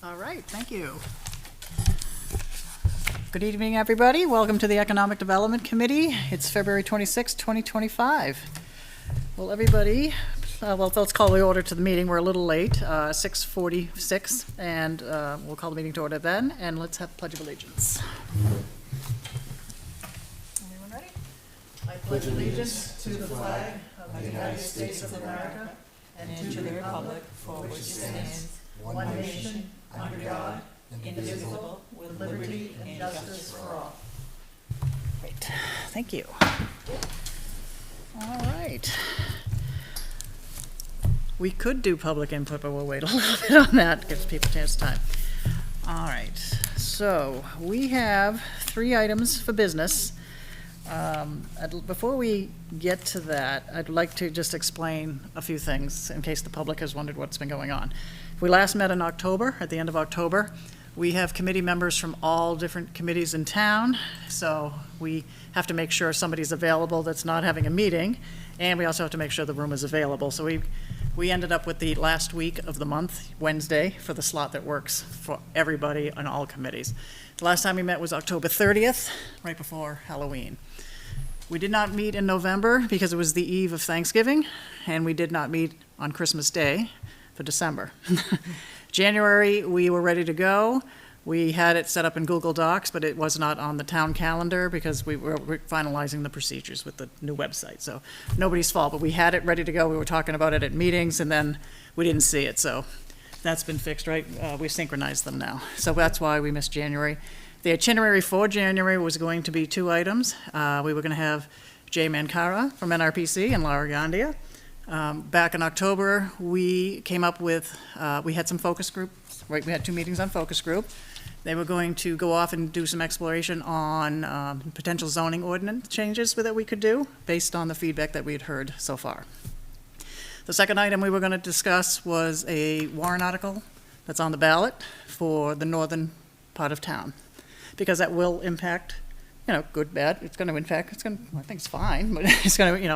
All right, thank you. Good evening, everybody. Welcome to the Economic Development Committee. It's February 26, 2025. Well, everybody, let's call the order to the meeting. We're a little late, 6:46, and we'll call the meeting to order then, and let's have Pledge of Allegiance. Anyone ready? I pledge allegiance to the flag of the United States of America and to the republic for which it stands, one nation, under God, indivisible, with liberty and justice for all. Great, thank you. All right. We could do public input, but we'll wait a little bit on that, gives people a chance time. All right, so we have 3 items for business. Before we get to that, I'd like to just explain a few things in case the public has wondered what's been going on. We last met in October, at the end of October. We have committee members from all different committees in town, so we have to make sure somebody's available that's not having a meeting, and we also have to make sure the room is available. So we ended up with the last week of the month, Wednesday, for the slot that works for everybody on all committees. The last time we met was October 30th, right before Halloween. We did not meet in November because it was the eve of Thanksgiving, and we did not meet on Christmas Day for December. January, we were ready to go. We had it set up in Google Docs, but it was not on the town calendar because we were finalizing the procedures with the new website. So nobody's fault, but we had it ready to go. We were talking about it at meetings, and then we didn't see it. So that's been fixed, right? We synchronized them now. So that's why we missed January. The itinerary for January was going to be 2 items. We were going to have Jay Mankara from NRPC and Laura Gandia. Back in October, we came up with, we had some focus groups, right? We had 2 meetings on focus group. They were going to go off and do some exploration on potential zoning ordinance changes that we could do based on the feedback that we had heard so far. The second item we were going to discuss was a warrant article that's on the ballot for the northern part of town, because that will impact, good, bad. It's going to impact, I think it's fine, but it's going to,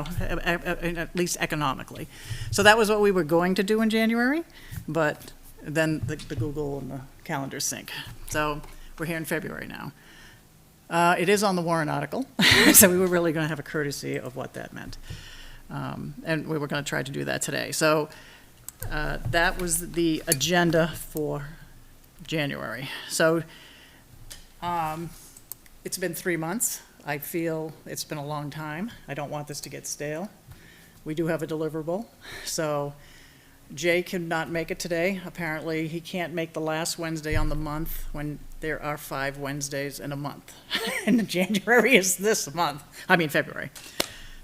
at least economically. So that was what we were going to do in January, but then the Google and the calendar sync. So we're here in February now. It is on the warrant article, so we were really going to have a courtesy of what that meant. And we were going to try to do that today. So that was the agenda for January. So it's been 3 months. I feel it's been a long time. I don't want this to get stale. We do have a deliverable. So Jay could not make it today. Apparently, he can't make the last Wednesday on the month when there are 5 Wednesdays in a month. And January is this month. February.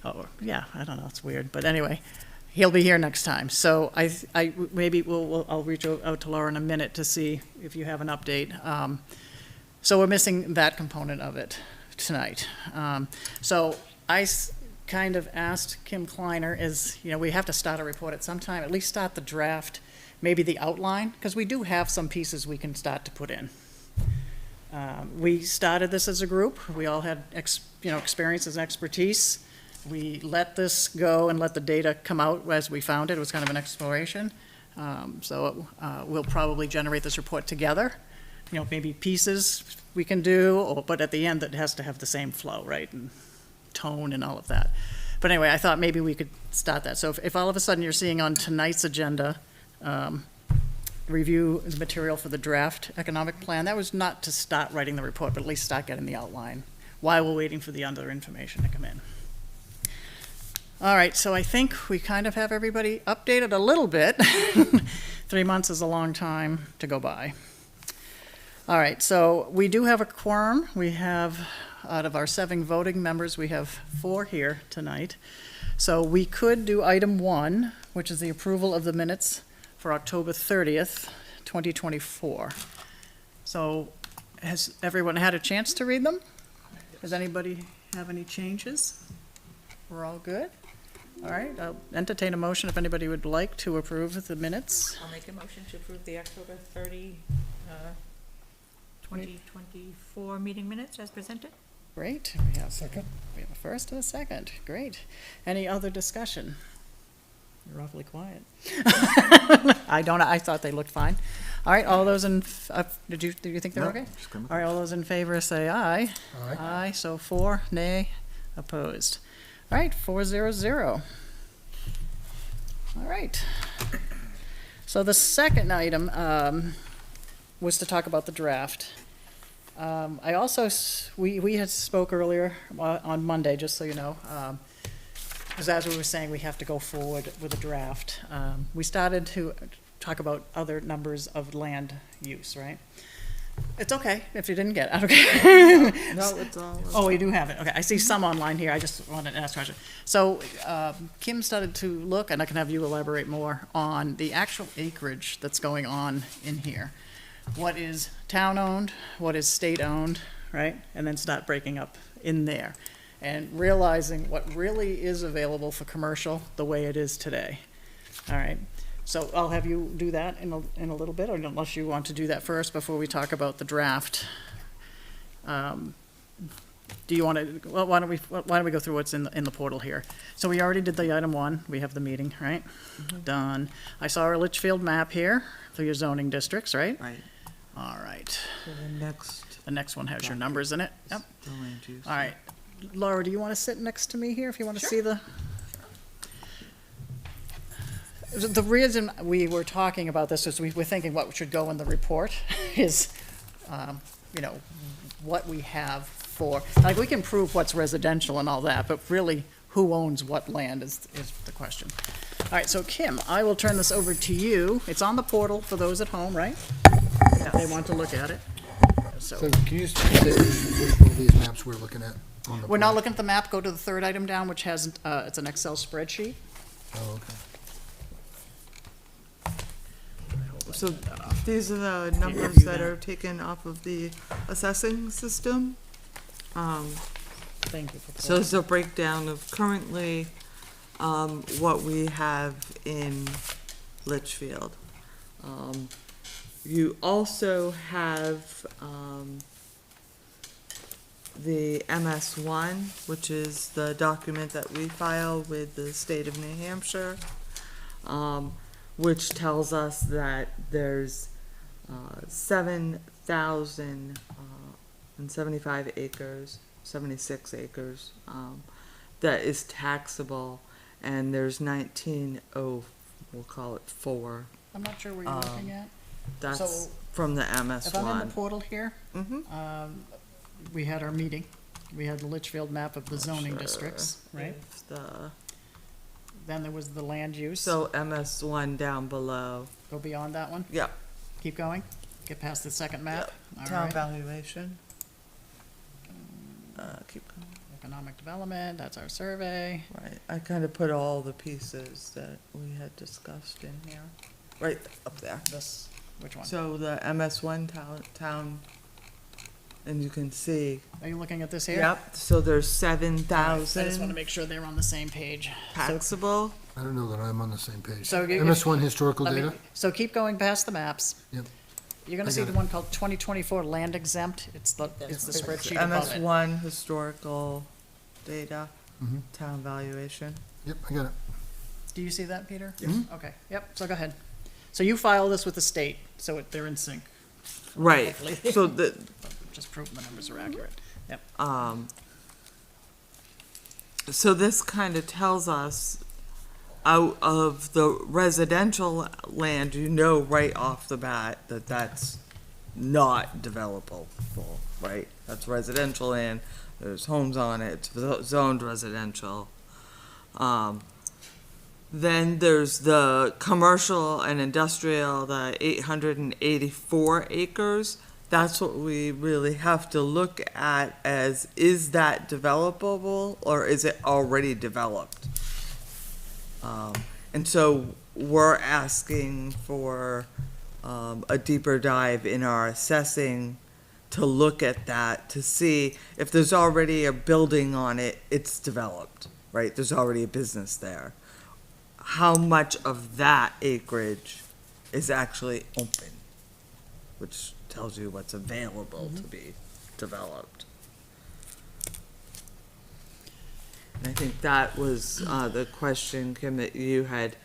Oh, yeah, I don't know. It's weird. But anyway, he'll be here next time. So I maybe I'll reach out to Laura in a minute to see if you have an update. So we're missing that component of it tonight. So I kind of asked Kim Kleiner we have to start a report at some time, at least start the draft, maybe the outline, because we do have some pieces we can start to put in. We started this as a group. We all had experiences and expertise. We let this go and let the data come out as we found it. It was kind of an exploration. So we'll probably generate this report together. Maybe pieces we can do, but at the end it has to have the same flow, right, and tone and all of that. But anyway, I thought maybe we could start that. So if all of a sudden you're seeing on tonight's agenda, review the material for the draft economic plan, that was not to start writing the report, but at least start getting the outline while we're waiting for the other information to come in. All right, so I think we kind of have everybody updated a little bit. 3 months is a long time to go by. All right, so we do have a quorum. We have, out of our 7 voting members, we have 4 here tonight. So we could do item 1, which is the approval of the minutes for October 30th, 2024. So has everyone had a chance to read them? Does anybody have any changes? We're all good? All right, I'll entertain a motion if anybody would like to approve the minutes. I'll make a motion to approve the October 30, 2024 meeting minutes as presented. Great. We have a first and a second. Great. Any other discussion? You're awfully quiet. I thought they looked fine. All right, all those did you think they're No, okay? just come with All right, all those in favor say aye. Aye. Aye, so 4, nay, opposed. All right, 400. All right. So the second item was to talk about the draft. I also, we had spoke earlier on Monday, just so you know, because as we were saying, we have to go forward with a draft. We started to talk about other numbers of land use, right? It's okay if you didn't get it, okay? No, it's all. Oh, you do have it, okay, I see some online here, I just wanted to ask a question. So, Kim started to look, and I can have you elaborate more, on the actual acreage that's going on in here. What is town-owned, what is state-owned, right? And then start breaking up in there. And realizing what really is available for commercial the way it is today, all right? So I'll have you do that in a little bit, or unless you want to do that first before we talk about the draft. Do you want to, well, why don't we go through what's in the portal here? So we already did the item 1, we have the meeting, right? Done. I saw our Litchfield map here for your zoning districts, right? Right. All right. So the The next one has your numbers in it. Yep. the land use. All right. Laura, do you want to sit next to me here if you want to see the? The reason we were talking about this is we were thinking what should go in the report is, you know, what we have for, like, we can prove what's residential and all that, but really, who owns what land is the question. All right, so Kim, I will turn this over to you. It's on the portal for those at home, right? If they want to look at it. So So, can you just say which one of these maps we're looking at on the? we're not plan? looking at the map, go to the third item down, which has, it's an Excel spreadsheet. Oh, okay. So these are the numbers review that that. are taken off of the assessing system. Thank you for So it's a breakdown of currently, what we have in Litchfield. You also have, the MS1, which is the document that we file with the state of New Hampshire, which tells us that there's 7,075 acres, 76 acres, that is taxable, and there's 19, we'll call it 4. I'm not sure where you're looking at. That's So, from the If I'm in the MS1. portal here, Mm-hmm. we had our meeting. We had the Litchfield map of the zoning districts, right? Then there was the land use. So MS1 down below. Go beyond that one. Yep. Keep going. Get past the second map. All Town right. valuation. Keep going. Economic development, that's our survey. Right, I kind of put all the pieces that we had discussed in here, right up there. This, which one? So the MS1 town, and you can see, Are you looking at this here? yep, so there's All right, I just want to 7,000 make sure they're on the same page. taxable. I don't know that I'm on the same page. So you- MS1 historical Let me- data? So keep going past the maps. Yep. You're gonna I see got the it. one called 2024 land exempt. It's the spreadsheet above it. MS1 historical data, Mhm. town valuation. Yep, I got it. Do you see that, Peter? Mhm. Okay, yep, so go ahead. So you file this with the state, so they're in sync, Right, Hopefully. so the, just proving the numbers are accurate. Yep. So this kind of tells us out of the residential land, you know right off the bat that that's not developable, right? That's residential land, there's homes on it, it's zoned residential. Then there's the commercial and industrial, the 884 acres. That's what we really have to look at as, is that developable or is it already developed? And so we're asking for a deeper dive in our assessing to look at that, to see if there's already a building on it, it's developed, right? There's already a business there. How much of that acreage is actually open, which tells you what's available to be developed. And I think that was the question, Kim, that you had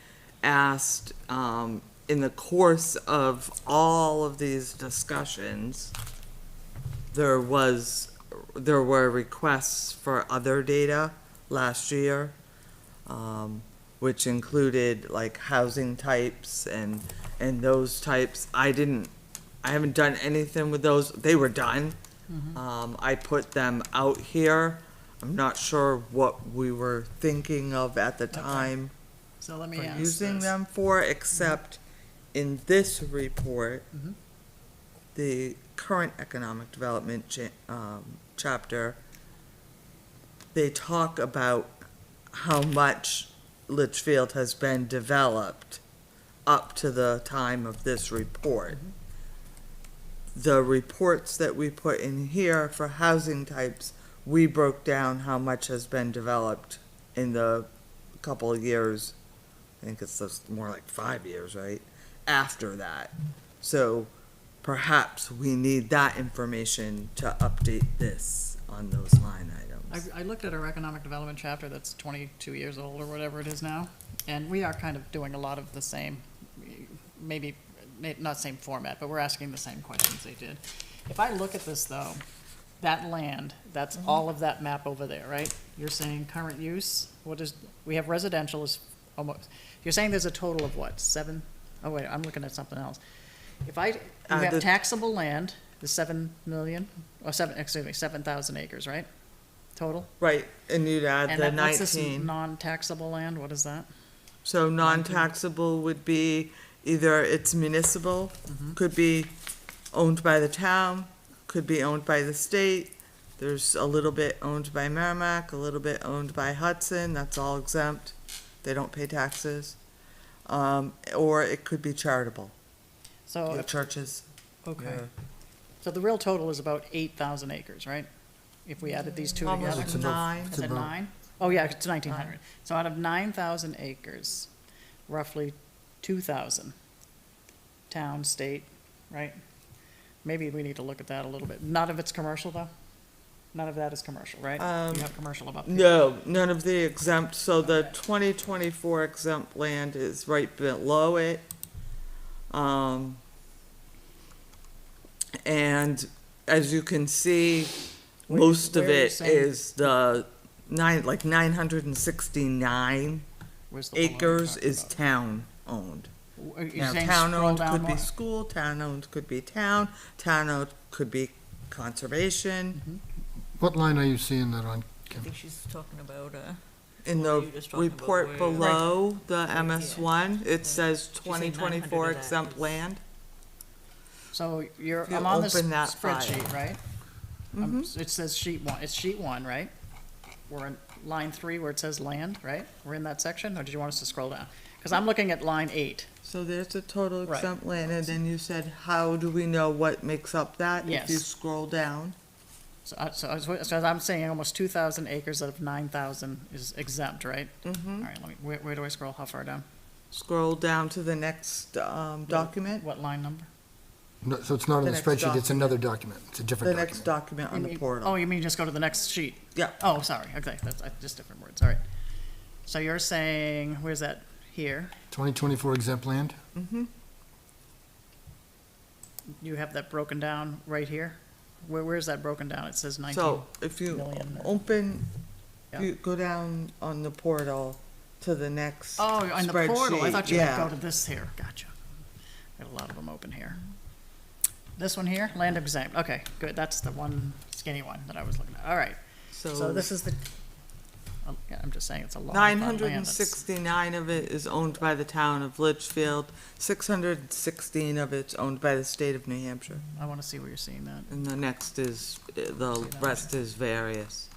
asked, in the course of all of these discussions, there were requests for other data last year, which included like housing types and those types. I haven't done anything with those. They were done. I put them out here. I'm not sure what we were thinking of at the time So let me for ask using this. them for, except in this report, Mhm. the current economic development chapter, they talk about how much Litchfield has been developed up to the time of this report. The reports that we put in here for housing types, we broke down how much has been developed in the couple of years. I think it's just more like 5 years, right? After that. So perhaps we need that information to update this on those line items. I looked at our economic development chapter that's 22 years old or whatever it is now, and we are kind of doing a lot of the same, maybe not same format, but we're asking the same questions they did. If I look at this though, that land, that's all of that map over there, right? You're saying current use, we have residential is almost, you're saying there's a total of what, 7? Oh wait, I'm looking at something else. You have the- taxable land, the 7 million, or 7,000 acres, right? Total? Right, and you'd add And the what's this 19. non-taxable land, what is that? So non-taxable would be either it's municipal, could be owned by the town, could be owned by the state. There's a little bit owned by Merrimack, a little bit owned by Hudson, that's all exempt. They don't pay taxes. Or it could be charitable, So, your churches. okay, your- so the real total is about 8,000 acres, right? If we added these two together? Almost It's about- 9. Is it 9? Oh, yeah, it's 1,900. So out of 9,000 acres, roughly 2,000, town, state, right? Maybe we need to look at that a little bit. None of it's commercial, though? None of that is commercial, right? You have commercial above. No, none of the exempt, so the 2024 exempt land is right below it. And as you can see, most of where are you it saying- is the 969 Where's the below acres talking is about? town-owned. Are you Now, saying town-owned scroll down could be more? school, town-owned could be town-owned could be conservation. Mm-hmm. What line are you seeing that on, I Kim? think she's talking about, In What were the you just talking about report where- below the here. MS1, it says say 2024 900 exempt acres? land. So If you I'm on this open that spreadsheet, file. right? It says sheet 1, it's sheet 1, right? We're in line 3 where it says land, right? We're in that section, or did you want us to scroll down? Because I'm looking at line 8. So there's a total Right. exempt land, and then you said, how do we know what makes up that? If you Yes. scroll down, So I'm saying almost 2,000 acres out of 9,000 is exempt, right? All right, where do I scroll? How far down? scroll down to the next document, What line number? No, so it's not on The the next spreadsheet, it's document. another document, it's a the different next document. document on You the mean- portal. Oh, you mean just go to the next sheet? Yeah. Oh, sorry, okay, that's just different words, all right. So you're saying, where's that? Here? 2024 exempt land? You have that broken down right here? Where's that broken down? It says 19. So if you million. open, Yeah. if you go down on the portal to the next Oh, on the portal, I spreadsheet, thought you meant go yeah. to this here, gotcha. Got a lot of them open here. This one here, land exempt, okay, good, that's the one skinny one that I was looking at, all right. So this is the, yeah, I'm just saying, it's a lot of land. 969 of it is owned by the town of Litchfield, 616 of it's owned by the state of New Hampshire, I wanna see where you're seeing that. and the next is, the that. rest is various.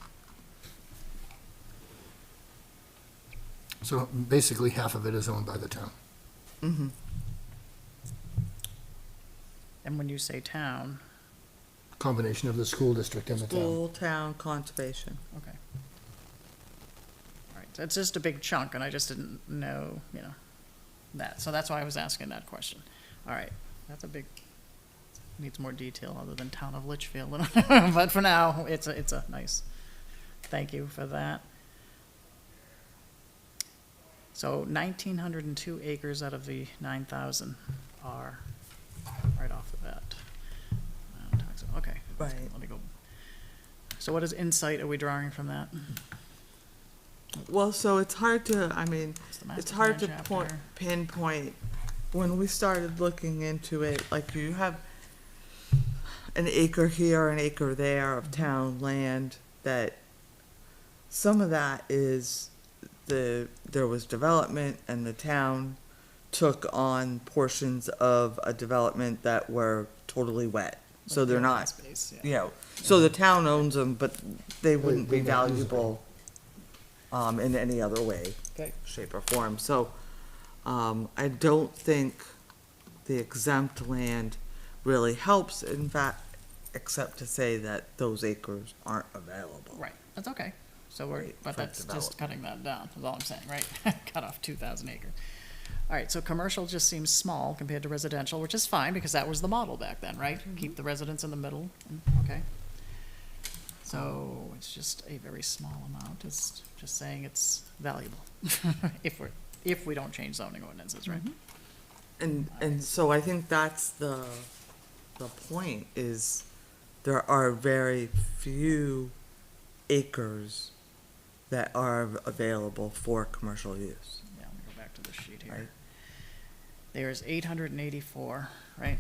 So basically, half of it is owned by the town. Mm-hmm. And when you say town, Combination of the school district and the town. School, town, conservation. okay. All right, so it's just a big chunk, and I just didn't know, that, so that's why I was asking that question. All right, that's a big, needs more detail other than town of Litchfield, but for now, it's a nice, thank you for that. So 1,902 acres out of the 9,000 are right off the bat. Okay. Right. Let me go. So what is insight are we drawing from that? Well, so it's hard to, I mean, It's the it's master hard plan to chapter. pinpoint. When we started looking into it, like you have an acre here, an acre there of town land, that some of that is there was development and the town took on portions of a development that were totally wet. So Like the they're open not, space, you know, so the town owns them, but they wouldn't be they're not usable. valuable, in any other way, Okay. shape or form. So, I don't think the exempt land really helps, in fact, except to say that those acres aren't available. Right, that's okay. So we're, Right, but for that's just development. cutting that down, is all I'm saying, right? Cut off 2,000 acres. All right, so commercial just seems small compared to residential, which is fine, because that was the model back then, right? Keep the residents in the middle, okay? So it's just a very small amount, it's just saying it's valuable, if we don't change zoning ordinances, right? And so I think that's the point, is there are very few acres that are available for commercial use. Yeah, let me go back to the sheet Right. here. There's 884, right?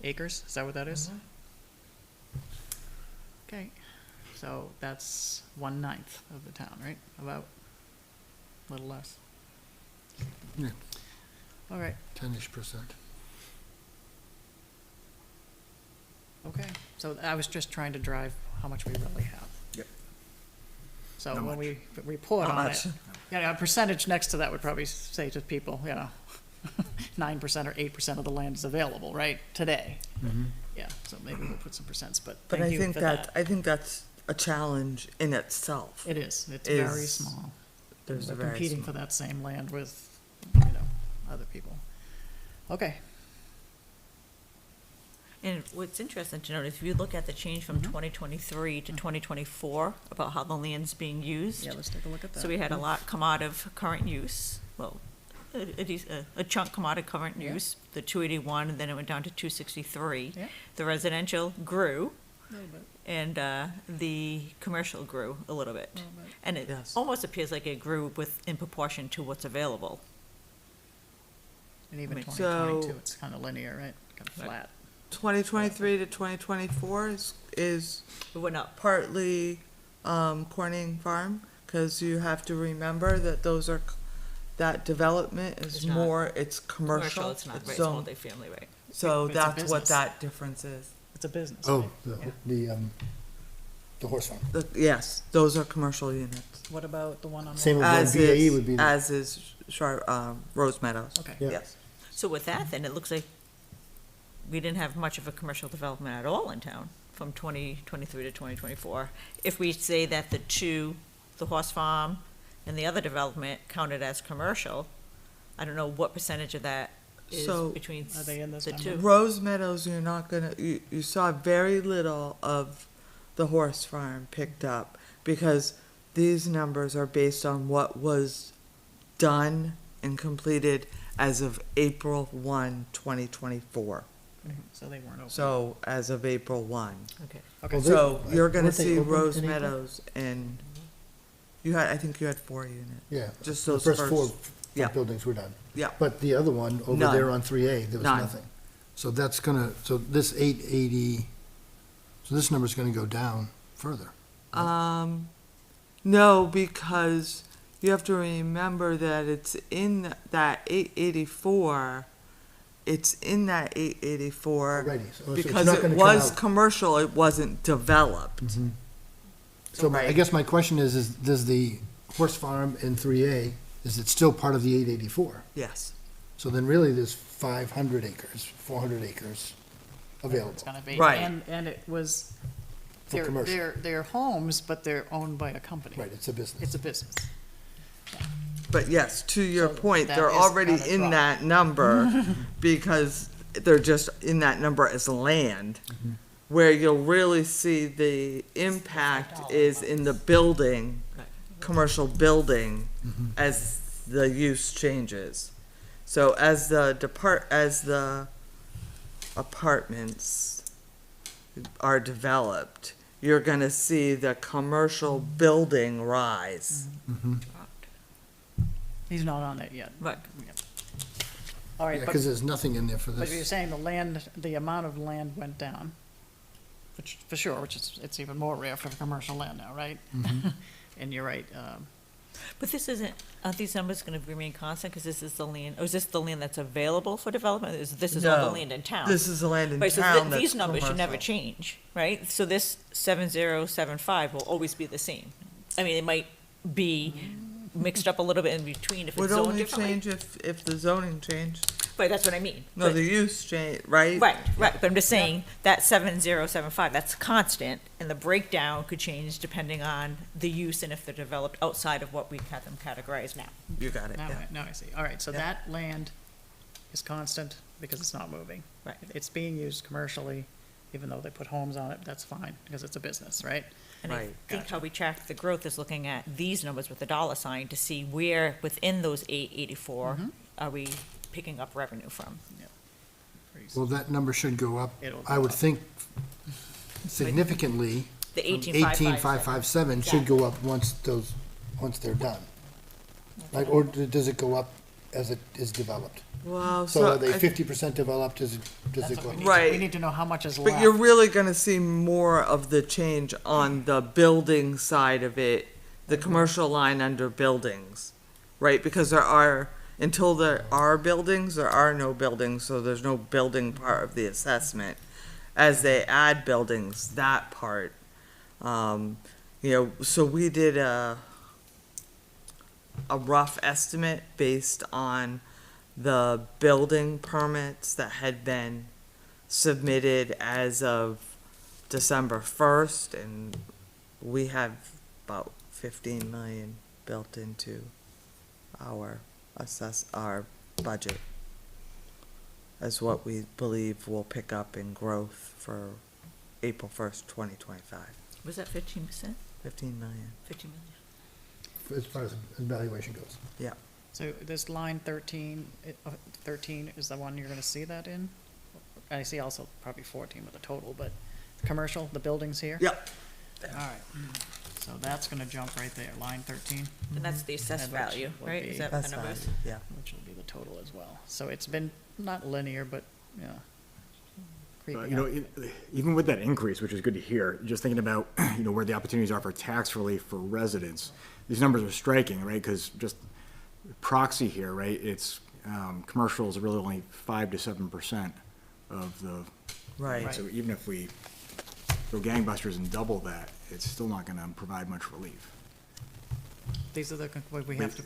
Acres, is that what that is? Okay, so that's 1/9 of the town, right? About, a little less. Yeah. All right, 10-ish%. okay, so I was just trying to drive how much we really have. Yep. So Not when much. we report Not on much. it, a percentage next to that would probably say to people, 9% or 8% of the land is available, right, today? Yeah, so maybe we'll put some percents, but But thank I you think for that, that. I think that's a challenge in itself. It is, it's very is- small. There's We're a very competing small- for that same land with, other people. Okay, And what's interesting to note, if you look at the change from 2023 to 2024, about how the land's being used. yeah, let's take a look at that. So we had a lot come out of current use, well, a chunk come out of current Yeah. use, the 281, and then it went down to 263. Yeah. The residential grew, A little bit, and the commercial grew a little bit. a little bit. And it Yes. almost appears like it grew in proportion to what's available. And even So- 2022, it's kind of linear, right? Kind of Right. flat. 2023 to 2024 is It went up. partly Corning Farm, because you have to remember that that development It's is not more, it's commercial. It's not, right, it's zoned. multifamily, right? So It's a that's what business. that difference is. It's a business, Oh, right? the horse farm. Yes, those are commercial units. What about the one on? Same with As what BAE is, would be. as is Rose Meadows. Okay. Yeah. Yes. So with that, then, it looks like we didn't have much of a commercial development at all in town from 2023 to 2024. If we say that the horse farm and the other development counted as commercial, I don't know what percentage of that is So- between Are they in this the number? two. Rose Meadows, you're not gonna, you saw very little of the horse farm picked up, because these numbers are based on what was done and completed as of April 1, 2024. So they weren't open. So as of April 1. Okay. Okay, Well, they- So you're gonna weren't they see open Rose in April? Meadows and I think you had 4 units. Yeah. Just The those first first. four Yeah. buildings were done. Yeah. But the other one, over None. there on 3A, there was None. nothing. So that's gonna, so this 880, so this number's gonna go down further. No, because you have to remember that it's in that 884. It's in that 884 Already. So it's because not it gonna come was out. commercial. It wasn't developed. So I Right. guess my question is does the horse farm in 3A, is it still part of the 884? Yes. So then really there's 500 acres, 400 acres available. it's gonna be, Right. and it was, For commercial. they're homes, but they're owned by a company. Right, it's a business. It's a business. But yes, to your So point, that they're is already kinda in drop. that number because they're just in that number as land. Mm-hmm. Where you'll really see the impact is in the building, Right. commercial building, Mm-hmm. as the use changes. So as the apartments are developed, you're gonna see the commercial building rise. He's not on it yet. Right. All Yeah, right, because but there's nothing in there for you're this. saying the amount of land went down, which, for sure, which is, it's even more rare for commercial land now, right? And you're right, But this isn't, aren't these numbers gonna remain constant, because this is the land, or is this the land that's available for development? This is all No, the land in town? This is the land in Right, so town that's these numbers should never commercial. change, right? So this 7075 will always be the same. I mean, it might be mixed up a little bit in between if Would it's zoned only differently. change if the zoning changed. Right, that's what I mean. No, But- the use change, right? Right, but I'm just saying, that 7075, that's constant, and the breakdown could change depending on the use and if they're developed outside of what we have them categorized now. You got it, now, yeah. now I see. All right, so Yeah. that land is constant because it's not moving. Right. It's being used commercially, even though they put homes on it, that's fine, because it's a business, right? And I Right. think Gotcha. how we track the growth is looking at these numbers with the dollar sign to see where within those 884 are we picking up revenue from. Well, that number should go up, It'll I go would up. think significantly. The from 18,557. 18,557 should go up once they're done. Right, or does it go up as it is developed? Well, So are they I- 50% developed, does it That's go what we up? need. Right. We need to know how much is But you're left. really gonna see more of the change on the building side of it, the commercial line under buildings, right? Because until there are buildings, there are no buildings, so there's no building part of the assessment. As they add buildings, that part, so we did a rough estimate based on the building permits that had been submitted as of December 1st, and we have about 15 million built into our budget as what we believe will pick up in growth for April 1st, 2025. Was that 15%? 15 million. 15 million? As far as evaluation goes. Yeah. So this line 13, 13 is the one you're gonna see that in? I see also probably 14 with the total, but commercial, the buildings here? Yep. All right, so that's gonna jump right there, line 13, And that's the assessed And which value, would right? be- Is that the That's numbers? value, yeah. which will be the total as well. So it's been not linear, but, creeping You know, up. even with that increase, which is good to hear, just thinking about, where the opportunities are for tax relief for residents, these numbers are striking, right? Because just proxy here, right, it's, commercials are really only 5 to 7% of the. Right. So even if we go gangbusters and double that, it's still not gonna provide much relief. These are the,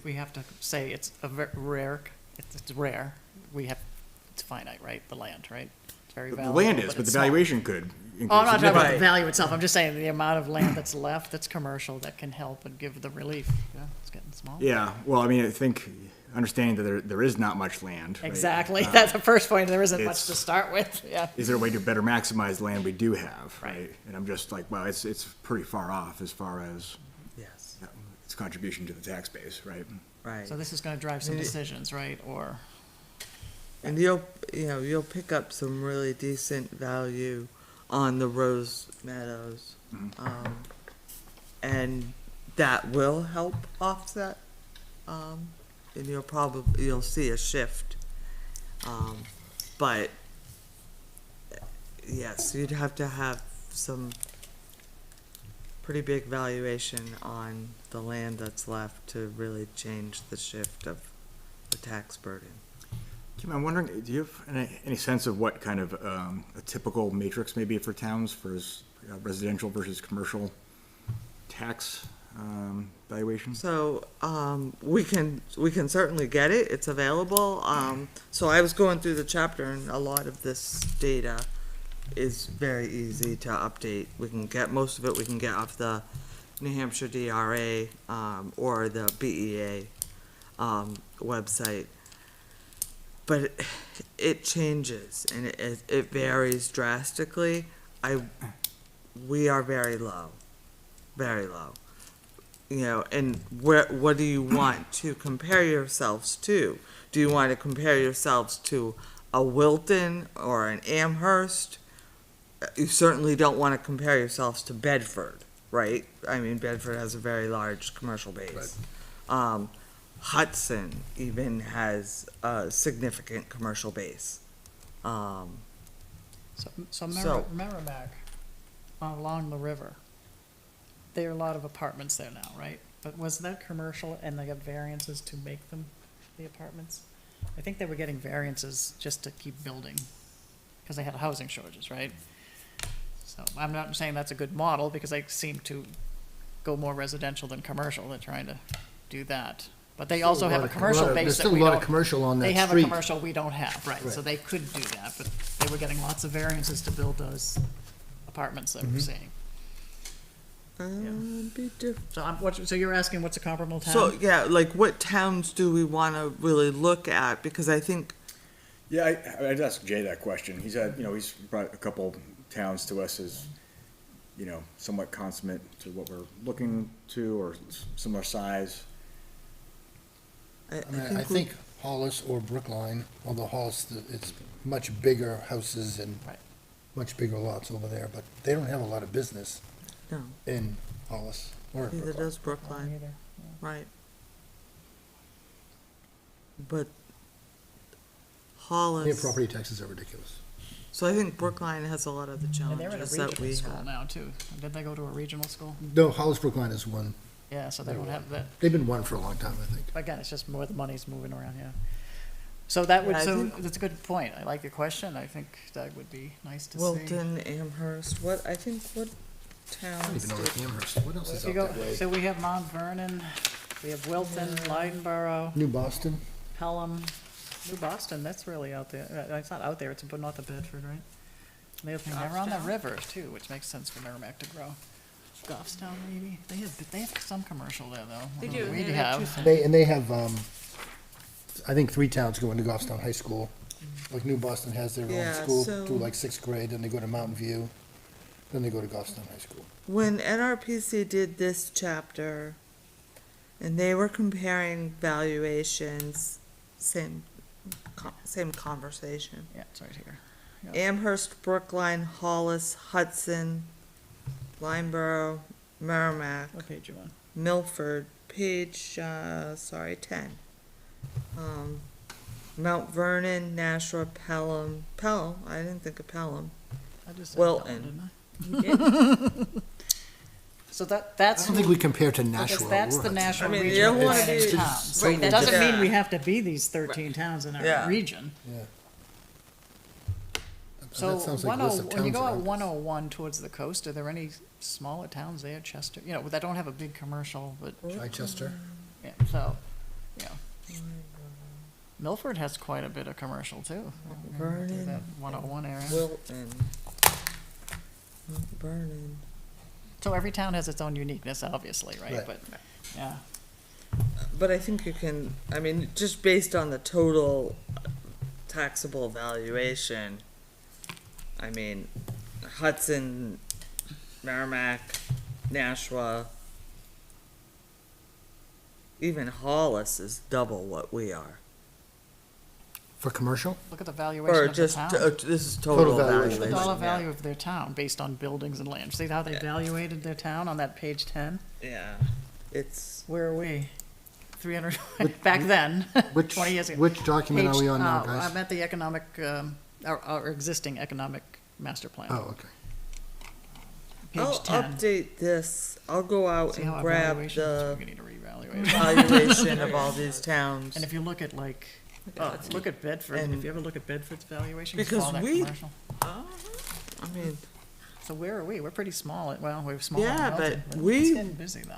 we have to say it's a rare, it's rare, it's finite, right, the land, right? It's very The valuable. land is, but it's the small. valuation could increase. Oh, I'm not talking about the Right. value itself, I'm just saying the amount of land that's left, that's commercial, that can help and give the relief, yeah, it's getting small. Yeah, well, I mean, I think, understanding that there is not much land. right? Exactly, that's the first point, there isn't much it's- to start with, yeah. Is there a way to better maximize the land we do have, Right. right? And I'm just like, well, it's pretty far off as far as Yes. its contribution to the tax base, right? Right. So this is gonna drive some decisions, right, or, And you'll pick up some really decent value on the Rose Meadows. And that will help offset, and you'll see a shift. But, yes, you'd have to have some pretty big valuation on the land that's left to really change the shift of the tax burden. Kim, I'm wondering, do you have any sense of what kind of a typical matrix may be for towns for residential versus commercial tax valuations? So, we can certainly get it, it's available. So I was going through the chapter and a lot of this data is very easy to update. Most of it we can get off the New Hampshire DRA, or the BEA, website. But it changes and it varies drastically. We are very low, very low. you know, and what do you want to compare yourselves to? Do you want to compare yourselves to a Wilton or an Amherst? You certainly don't want to compare yourselves to Bedford, right? I mean, Bedford has a very large commercial base. Hudson even has a significant commercial base. So So- Merrimack, along the river, there are a lot of apartments there now, right? But was that commercial and they got variances to make them the apartments? I think they were getting variances just to keep building, because they had housing shortages, right? So I'm not saying that's a good model, because they seem to go more residential than commercial. They're trying to do that. But they also have a commercial base There's that still we a lot of don't. commercial on that They street. have a commercial we don't have, right, so Right. they could do that, but they were getting lots of variances to build those apartments that we're seeing. So you're asking what's a comparable town? So, yeah, like what towns do we want to really look at? Because I think, Yeah, I'd ask Jay that question. He's had, he's brought a couple towns to us as, somewhat consummate to what we're looking to, or similar size. I think Hollis or Brookline, although Hollis, it's much bigger houses and Right. much bigger lots over there, but they don't have a lot of business no, in Hollis or neither Brookline. does Brookline, Either. right? But Hollis. Their property taxes are ridiculous. So I think Brookline has a lot of the And they're in a challenges that regional we school have. now, too. Did they go to a regional school? No, Hollis Brookline is one. Yeah, so they don't have that. They've been one for a long time, I think. Again, it's just more the money's moving around, yeah. So that would, Yeah, I so think- that's a good point. I like your question. I think that would be nice to see. Wilton, Amherst, what I don't towns even know do? what Amherst, what else If is you out go, that way? so we have Mount Vernon, we have Wilton, Leidenborough, New Boston? Pelham, New Boston, that's really out there. It's not out there, it's north of Bedford, right? They're on the Goffstown? river too, which makes sense for Merrimack to grow. Goffstown, maybe? They have some commercial there, though. They I don't do, know, they We have have. They have, I think 3 towns go into Goffstown High School. Like New Boston has their Yeah, own school so- through like 6th grade, then they go to Mountain View, then they go to Goffstown High School. When NRPC did this chapter, and they were comparing valuations, same conversation. Yeah, it's right here. Amherst, Brookline, Hollis, Hudson, Lineborough, Merrimack, What page you on? Milford, page, 10. Mount Vernon, Nashua, Pelham, I didn't think of Pelham. I just said Wilton. Pelham, didn't I? So I that's. don't think we compare to Because Nashua. that's or the Hudson. national I mean, you regional don't wanna planning be- towns. Right, It that's doesn't mean just- we have to be these 13 towns in Yeah. our region. Yeah. So That sounds like a list of when you towns go at around us. 101 towards the coast, are there any smaller towns there, Chester, that don't have a big commercial, but, Chichester? yeah, so, Milford has quite a bit of commercial too. Vernon. That 101 area. Wilton. Mount Vernon. So every town has its own uniqueness, obviously, right? Right. But, yeah, But I think you can, I mean, just based on the total taxable valuation, I mean, Hudson, Merrimack, Nashua, even Hollis is double what we are. For commercial? look at the valuation Or of the just, town. this is total Total valuation. The valuation. dollar yeah. value of their town based on buildings and land. See how they Yeah. evaluated their town on that page 10? Yeah, it's, Where are we? 300, back then, Which, 20 years ago. which document are Page- we on now, oh, guys? I'm at the economic, our existing economic master plan. Oh, okay. I'll Page 10. update this, I'll go out See how and our grab valuations, the we need to reevaluate. valuation of all these towns. And if you look at like, look at Bedford, And- if you ever look at Bedford's valuation, it's Because all that we- commercial. I mean, So where are we? We're pretty small, well, we're small. in Yeah, Milton, but It's we- getting busy though.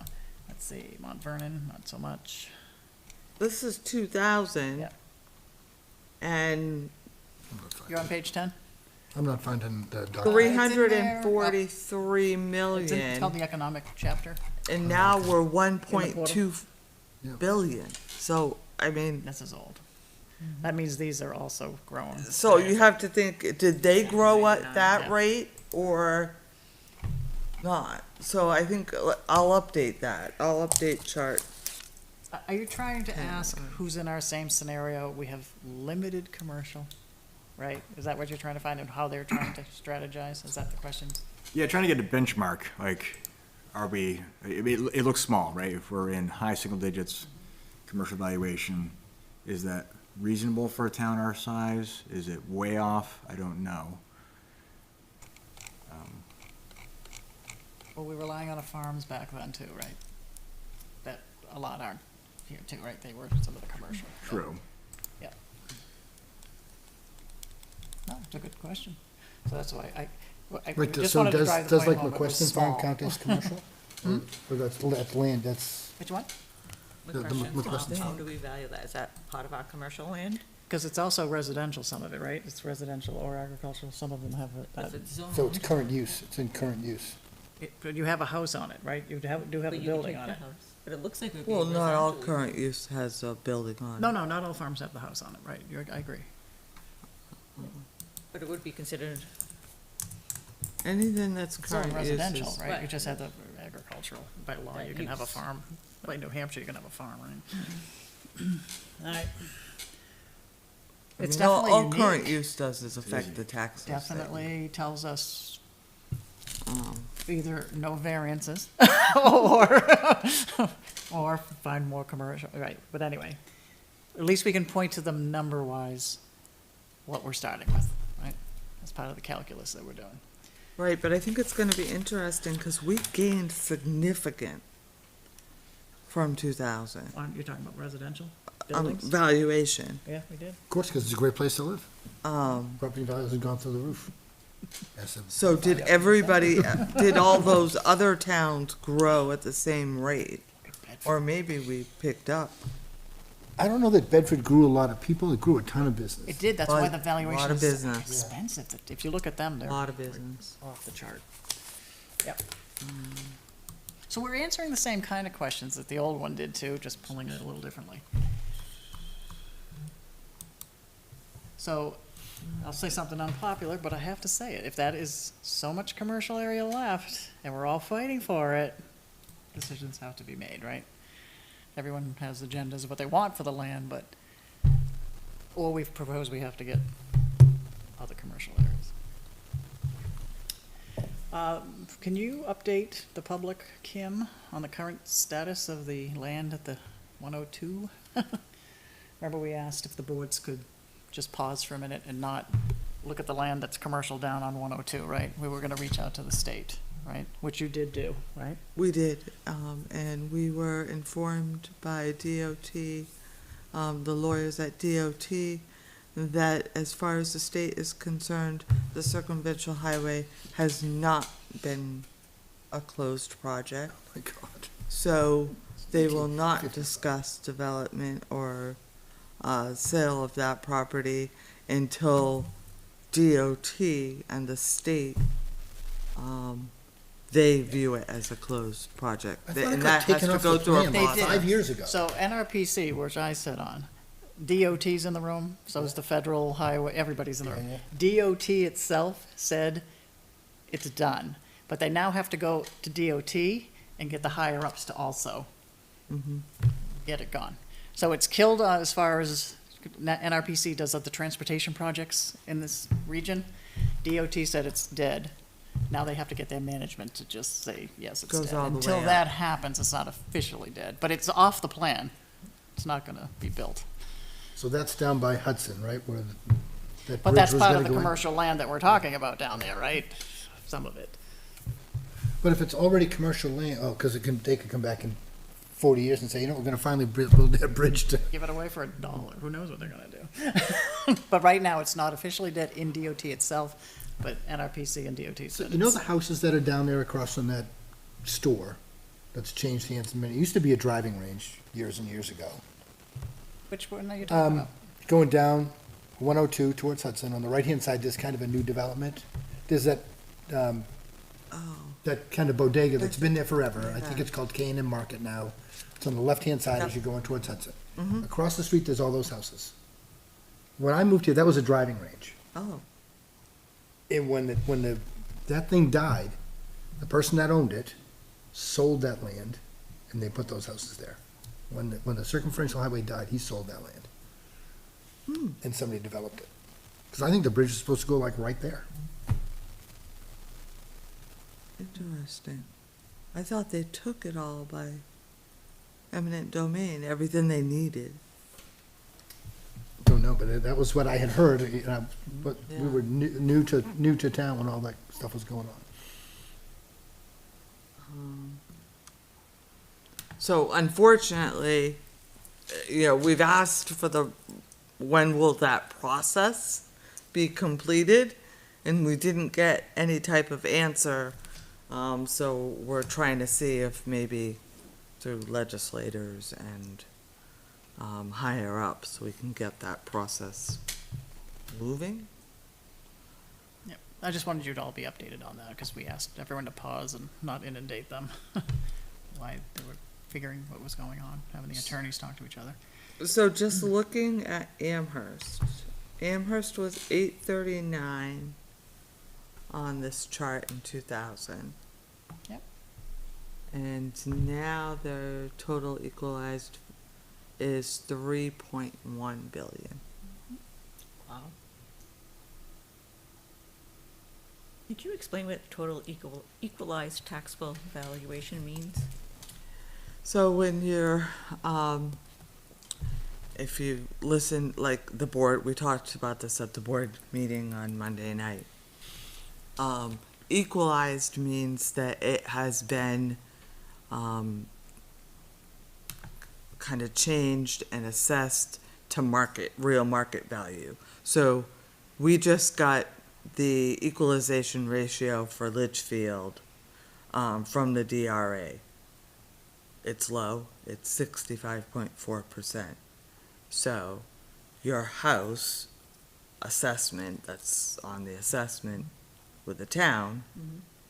Let's see, Mount Vernon, not so much. this is 2000. Yeah. And You're on page 10? I'm not finding the document. 343 It's called million, the economic chapter. and now we're 1.2 Yeah. billion. So, I mean, This is old. That means these are also growing. so you have to think, did they grow at that Yeah. rate, or not. So I think I'll update that. I'll update chart. Are you trying to ask who's in our same scenario? We have limited commercial, right? Is that what you're trying to find out, how they're trying to strategize? Is that the question? Yeah, trying to get a benchmark, like, are we, it looks small, right? If we're in high single digits, commercial valuation, is that reasonable for a town our size? Is it way off? I don't know. Well, we were relying on the farms back then too, right? That, a lot aren't here too, right? They were some of the commercial. True. Yeah. No, it's a good question. So that's why I Wait, just so wanted to does, drive the does point like home, it was McQuestion Farm small. count as commercial? Or that's land, that's, Which one? The McCrushen's McCrushen's How farm. do we value that? Is that part of our commercial land? Because it's also residential, some of it, right? It's residential or agricultural, some of them have Is it. it zoned? so it's current use, it's in current use. But you have a house on it, right? You do have But a you could building take on the it. house. But it looks like we're Well, being not all residential. current use has a building on it. No, no, not all farms have the house on it, right? I agree. But it would be considered, Anything that's It's all current use residential, is. right? You Right. just had the agricultural. By law, That you can have a use. farm. By New Hampshire, you can have a farm, right? All right. I It's mean, all definitely current unique. use does is affect the taxes. that- Definitely tells us um, either no variances or, or find more commercial, right? But anyway, at least we can point to them number-wise, what we're starting with, right? That's part of the calculus that we're doing. Right, but I think it's gonna be interesting, cause we gained significant from 2000. You're talking about residential buildings? Valuation. Yeah, we did. Of course, because it's a great place to live. Property values have gone through the roof. So did everybody, did all those other towns grow at the same rate? Or maybe we picked up? I don't know that Bedford grew a lot of people, it grew a ton of business. It did, that's why Lot- the valuation lot of is business. expensive. If you look at them, A they're lot of business. off the chart. Yep. So we're answering the same kind of questions that the old one did too, just pulling it a little differently. So, I'll say something unpopular, but I have to say it. If that is so much commercial area left, and we're all fighting for it, decisions have to be made, right? Everyone has agendas of what they want for the land, but, or we've proposed we have to get other commercial areas. Can you update the public, Kim, on the current status of the land at the 102? Remember we asked if the boards could just pause for a minute and not look at the land that's commercial down on 102, right? We were gonna reach out to the state, right? Which you did do, right? We did, and we were informed by DOT, the lawyers at DOT, that as far as the state is concerned, the circumvention highway has not been a closed project. Oh my God. So they will not discuss development or sale of that property until DOT and the state, they view it as a closed project. I thought it And got that has taken to off go the through a plan They about did. 5 years ago. So NRPC, which I sit on, DOT's in the room, so is the federal highway, everybody's in the room. DOT itself said it's done, but they now have to go to DOT and get the higher ups to also get it gone. So it's killed as far as NRPC does of the transportation projects in this region. DOT said it's dead. Now they have to get their management to just say, yes, it's Goes dead. all the Until way that up. happens, it's not officially dead, but it's off the plan. It's not gonna be built. So that's down by Hudson, right, where that But bridge that's was part gonna of the go in? commercial land that we're talking about down there, right? Some of it. But if it's already commercial land, oh, because they could come back in 40 years and say, you know, we're gonna finally build that bridge to, Give it away for $1. Who knows what they're gonna do? But right now, it's not officially dead in DOT itself, but NRPC and DOT so said you know it's. the houses that are down there across from that store that's changed hands in a minute? It used to be a driving range years and years ago. Which one are you talking about? Going down 102 towards Hudson, on the right-hand side, there's kind of a new development. There's that, that kind of bodega that's been there forever. I think it's called K&M Market now. It's on the left-hand side as you're going towards Hudson. Across the street, there's all those houses. When I moved here, that was a driving range. Oh, And that thing died, The person that owned it sold that land, and they put those houses there. When the circumferential highway died, he sold that land. And somebody developed it. Because I think the bridge is supposed to go like right there. Interesting. I thought they took it all by eminent domain, everything they needed. Don't know, but that was what I had heard, but we Yeah. were new to town when all that stuff was going on. So unfortunately, we've asked for when will that process be completed? And we didn't get any type of answer. So we're trying to see if maybe through legislators and higher up, so we can get that process moving. Yep. I just wanted you to all be updated on that, because we asked everyone to pause and not inundate them. Why they were figuring what was going on, having the attorneys talk to each other. So just looking at Amherst, Amherst was 839 on this chart in 2000. Yep. And now their total equalized is 3.1 billion. Wow. Could you explain what total equalized taxable valuation means? So when you're, if you listen, like the board, we talked about this at the board meeting on Monday night. Equalized means that it has been kind of changed and assessed to real market value. So we just got the equalization ratio for Litchfield from the DRA. It's low, it's 65.4%. So your house assessment that's on the assessment with the town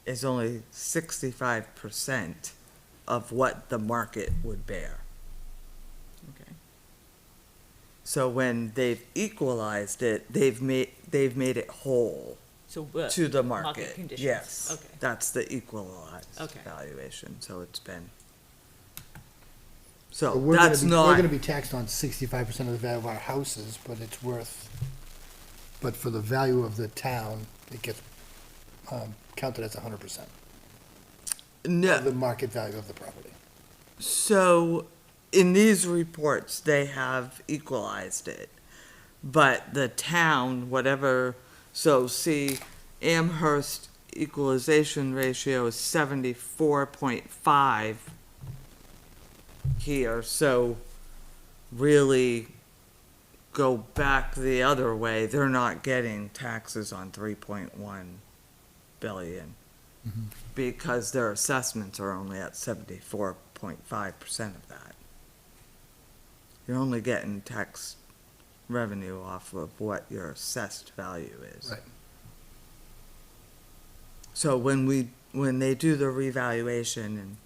is only 65% of what the market would bear. Okay. So when they've equalized it, they've made it whole So, to the market. conditions. Yes, Okay. that's the equalized Okay. valuation, so it's been. But So we're that's gonna not, be taxed on 65% of the value of our houses, but but for the value of the town, it gets counted as 100% of the no, market value of the property. so in these reports, they have equalized it. But the town, whatever, so see, Amherst equalization ratio is 74.5 here, so really go back the other way, they're not getting taxes on 3.1 billion. Because their assessments are only at 74.5% of that. You're only getting tax revenue off of what your assessed value is. Right. So when they do the revaluation, and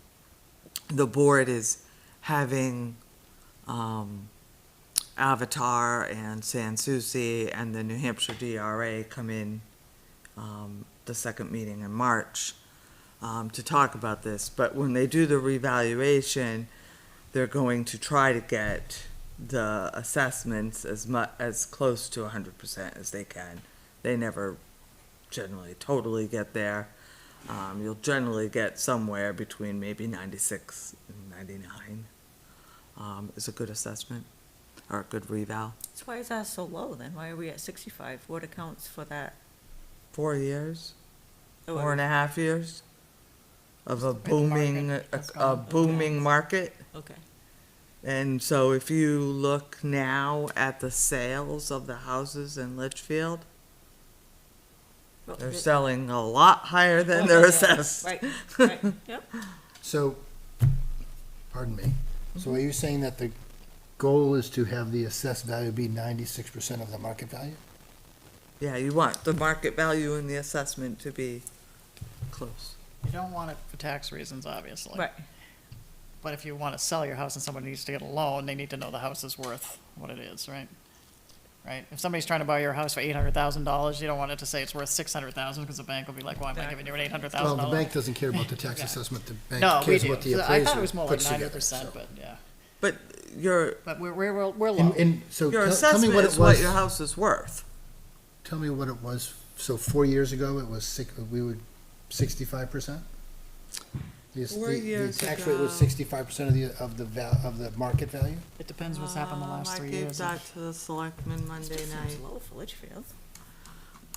the board is having Avatar and Sanssouci and the New Hampshire DRA come in the second meeting in March to talk about this. But when they do the revaluation, they're going to try to get the assessments as close to 100% as they can. They never generally totally get there. You'll generally get somewhere between maybe 96 and 99 is a good assessment or a good reval. So why is that so low then? Why are we at 65? What accounts for that? 4 years, Oh, 4.5 years of a Just the way the booming, market has a gone. booming market. Okay. And so if you look now at the sales of the houses in Litchfield, Well, they're the- selling a lot higher than Oh, they're yeah, assessed. Right, right, yep. So, pardon me, so are you saying that the goal is to have the assessed value be 96% of the market value? Yeah, you want the market value and the assessment to be close. You don't want it for tax reasons, obviously. Right. But if you want to sell your house and someone needs to get a loan, they need to know the house is worth what it is, right? right? If somebody's trying to buy your house for $800,000, you don't want it to say it's worth $600,000, because the bank will be like, why am I giving you an $800,000? Well, the bank doesn't care about the tax Yeah. assessment, the bank No, we cares do. what the So I thought it appraiser was more like puts together. 90%, so. but yeah. But your, But we're low. And so your tell me assessment what it is what was, your house is worth. tell me what it was, so 4 years ago, it was we were 65%? 4 years The tax rate was ago. 65% of the market value? It depends what's happened the last 3 I years. gave that to the selectmen Monday Seems night. low for Litchfield.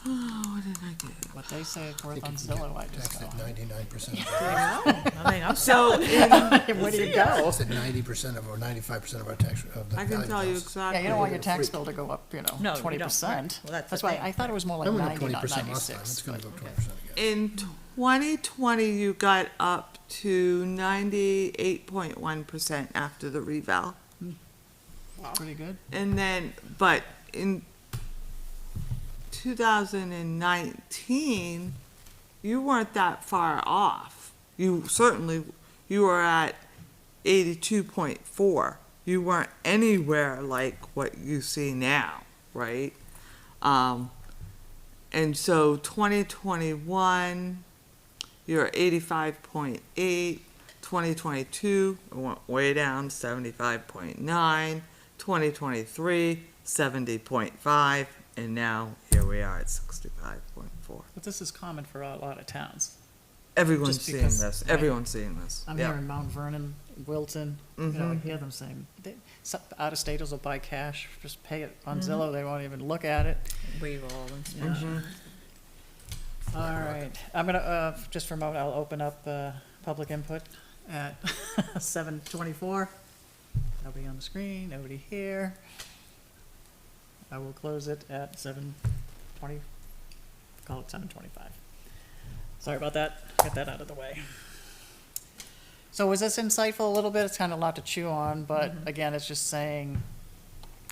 Oh, what did I get? What they say it's I worth think on if you Zillow, I get just taxed go. at 99%. I mean, I'm So in, Where do you go? It's at 90% of, or 95% of our tax, of the I value can of tell you houses. exactly. Yeah, you don't want your Freak. tax bill to go up, No, you don't. 20%. Right. Well, that's the why thing. I thought it was more like I went up 90, not 20% last time, 96. it's gonna go up but- 20% again. In 2020, you got up to 98.1% after the reval. Pretty good. And then, but in 2019, you weren't that far off. You certainly, you were at 82.4. You weren't anywhere like what you see now, right? And so 2021, you're 85.8. 2022, it went way down, 75.9. 2023, 70.5. And now here we are at 65.4. But this is common for a lot of towns. Everyone's Just seeing because- this. right. Everyone's seeing this. I'm Yeah. hearing Mount Vernon, Wilton, you know, I hear them saying, out-of-staters will buy cash, just pay it on Zillow, they won't even look at it. waive all Yeah. inspection. All right, I'm gonna, just for a moment, I'll open up, public input at 7:24. Nobody on the screen, nobody here. I will close it at 7:20, call it 7:25. Sorry about that, get that out of the way. So was this insightful a little bit? It's kind of a lot to chew on, but again, it's just saying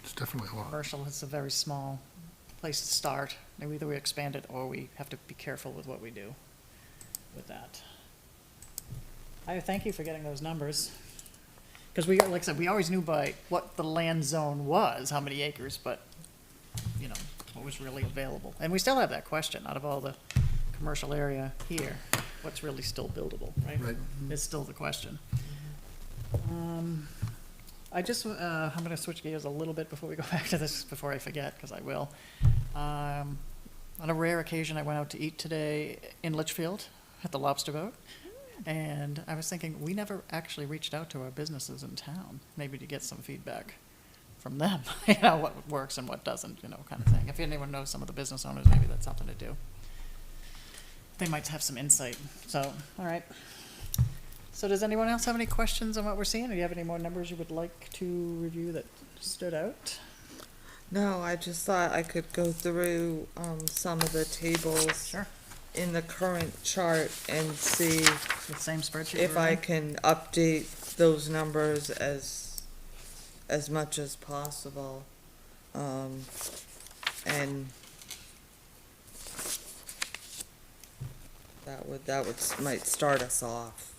It's definitely a lot. commercial is a very small place to start. And either we expand it or we have to be careful with what we do with that. I thank you for getting those numbers. Because we, like I said, we always knew by what the land zone was, how many acres, but, you know, what was really available. And we still have that question, out of all the commercial area here, what's really still buildable, right? Right. Is still the question. I just, I'm gonna switch gears a little bit before we go back to this, before I forget, because I will. On a rare occasion, I went out to eat today in Litchfield at the Lobster Boat. And I was thinking, we never actually reached out to our businesses in town, maybe to get some feedback from them, you know, what works and what doesn't, you know, kind of thing. If anyone knows some of the business owners, maybe that's something to do. They might have some insight, so, all right. So does anyone else have any questions on what we're seeing? Do you have any more numbers you would like to review that stood out? No, I just thought I could go through some of the tables Sure. in the current chart and see The same spreadsheet? if we're I in? can update those numbers as much as possible. And might start us off.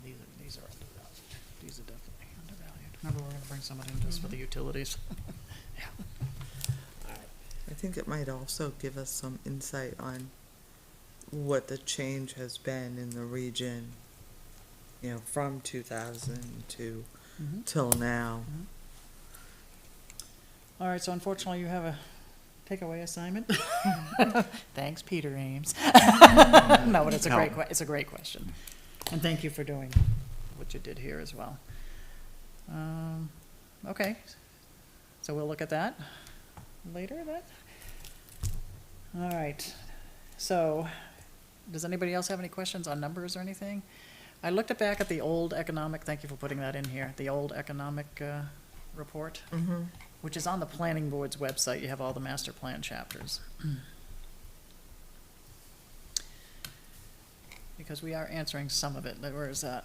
These are undervalued. These are definitely undervalued. Remember, we're gonna bring someone in just for the utilities. Yeah. I think it might also give us some insight on what the change has been in the region, you know, from 2000 to Mhm. till now. All right, so unfortunately, you have a takeaway assignment. Thanks, Peter Ames. No, but it's a great, it's a great question. And thank you for doing what you did here as well. Okay, so we'll look at that later then. All right, so does anybody else have any questions on numbers or anything? I looked back at the old economic, thank you for putting that in here, the old economic report, which is on the planning board's website. You have all the master plan chapters. Because we are answering some of it. Where is that?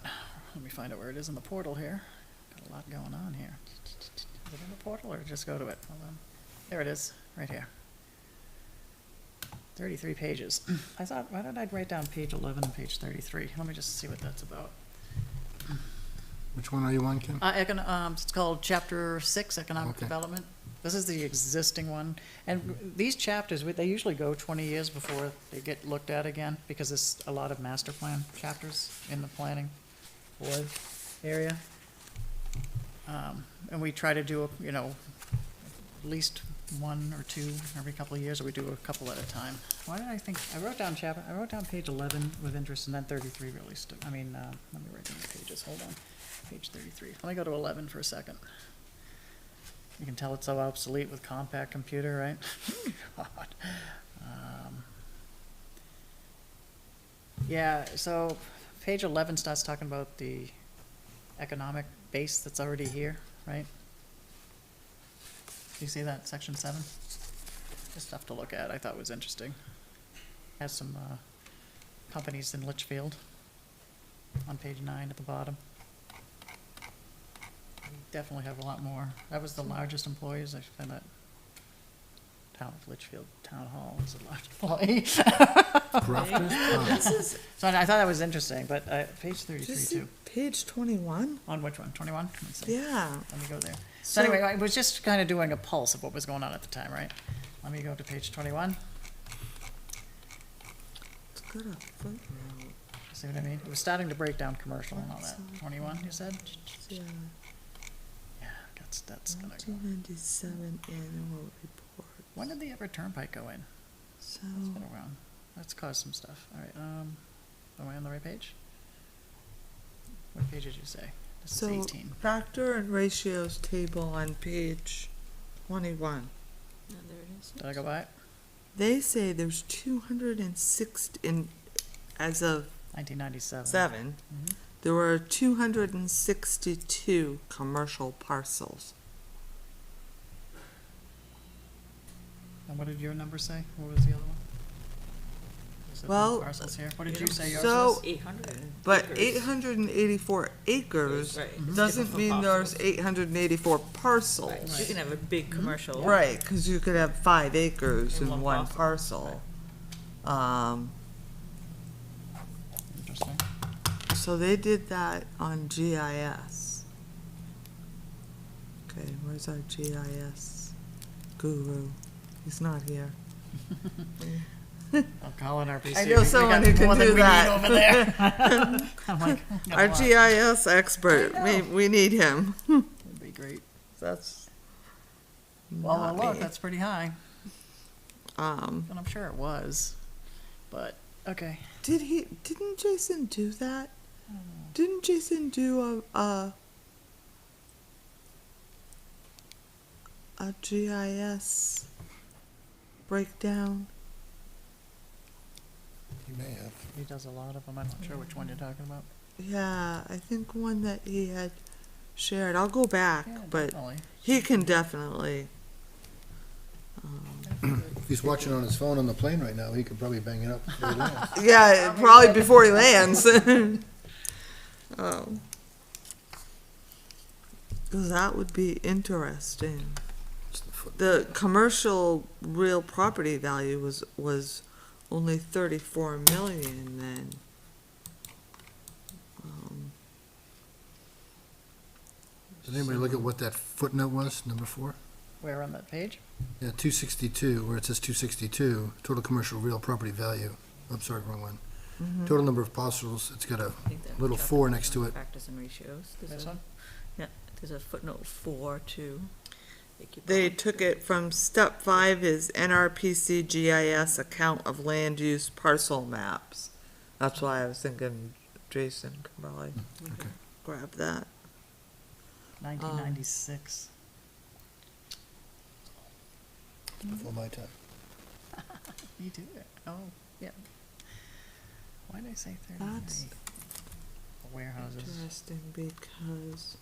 Let me find out where it is in the portal here. Got a lot going on here. Is it in the portal or just go to it? Hold on. There it is, right here. 33 pages. I thought, why did I write down page 11 and page 33? Let me just see what that's about. Which one are you on, Kim? It's called Chapter 6, Economic Okay. Development. This is the existing one. And these chapters, they usually go 20 years before they get looked at again, because there's a lot of master plan chapters in the planning board area. And we try to do, at least one or two every couple of years, or we do a couple at a time. Why did I think, I wrote down page 11 with interest, and then 33 really let me write down the pages, hold on. Page 33. Let me go to 11 for a second. You can tell it's so obsolete with compact computer, right? God. Yeah, so page 11 starts talking about the economic base that's already here, right? Do you see that, section 7? Just stuff to look at, I thought was interesting. Has some companies in Litchfield on page 9 at the bottom. We definitely have a lot more. That was the largest employees, I found that town of Litchfield Town Hall is a large employee. Crofters? Oh. So I thought that was interesting, but page 33 Just too. page 21? On which one, 21? Let's see. Yeah. Let me go there. So So- anyway, I was just kind of doing a pulse of what was going on at the time, right? Let me go to page 21. It's got a footnote. See what I mean? It was starting to break down commercial and all that. 21, you said? Yeah, Yeah, that's gonna go. 1997 annual report. When did the Everett Turnpike go in? So, It's been around. That's caused some stuff. All right, am I on the right page? What page did you say? This is so 18. factor and ratios table on page 21. No, there it is. Did I go by it? They say there's 260 as of 1997. 7. Mhm. There were 262 commercial parcels. And what did your number say? What was the other one? Is it the Well, parcels here? What did you say yours so- was? 800. But acres. 884 acres Right. It's doesn't different mean from there's parcels. 884 Right, parcels. you can have a big commercial. Right, because you could have 5 acres In in one one parcel. parcel. Interesting. So they did that on GIS. Okay, where's our GIS guru? He's not here. I'll call in RPC. I know someone who can more than do we need that. over there. I'm like, got a Our lot. GIS expert, we need him. That'd be great. That's Well, not look, me. that's pretty high, Um, and I'm sure it was, but, okay. didn't Jason do that? Didn't Jason do a GIS breakdown? You may have. He does a lot of them. I'm not sure which one you're talking about. Yeah, I think one that he had shared. I'll go back, Yeah, but definitely. he can definitely. If he's watching on his phone on the plane right now, he could probably bang it up before he lands. Yeah, probably before he lands. That would be interesting. It's the foot- The commercial real property value was only 34 million then. Did anybody look at what that footnote was, number 4? Where on that page? Yeah, 262, where it says 262, total commercial real property value. I'm sorry, wrong one. Total number of parcels, it's got a I think that little chapter 4 was next to on it. Factors and ratios. There's This a- one? Yeah, there's a footnote 4 too. They took it from step 5 is NRPC GIS account of land use parcel maps. That's why I was thinking Jason could probably Okay. grab that. 1996. Before my time. You do it. Oh, yeah. Why did I say 33? That's Warehouses. interesting because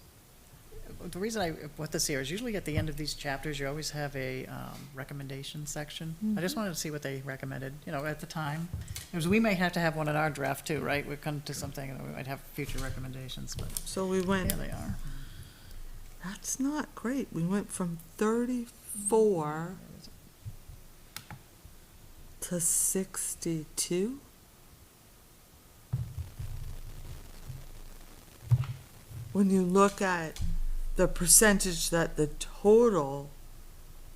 The reason I put this here is usually at the end of these chapters, you always have a recommendation section. I just wanted to see what they recommended, at the time. Because we may have to have one in our draft too, right? We've come to something and we might have future recommendations, but so we went. here they are. That's not great. We went from 34 to 62. when you look at the percentage that the total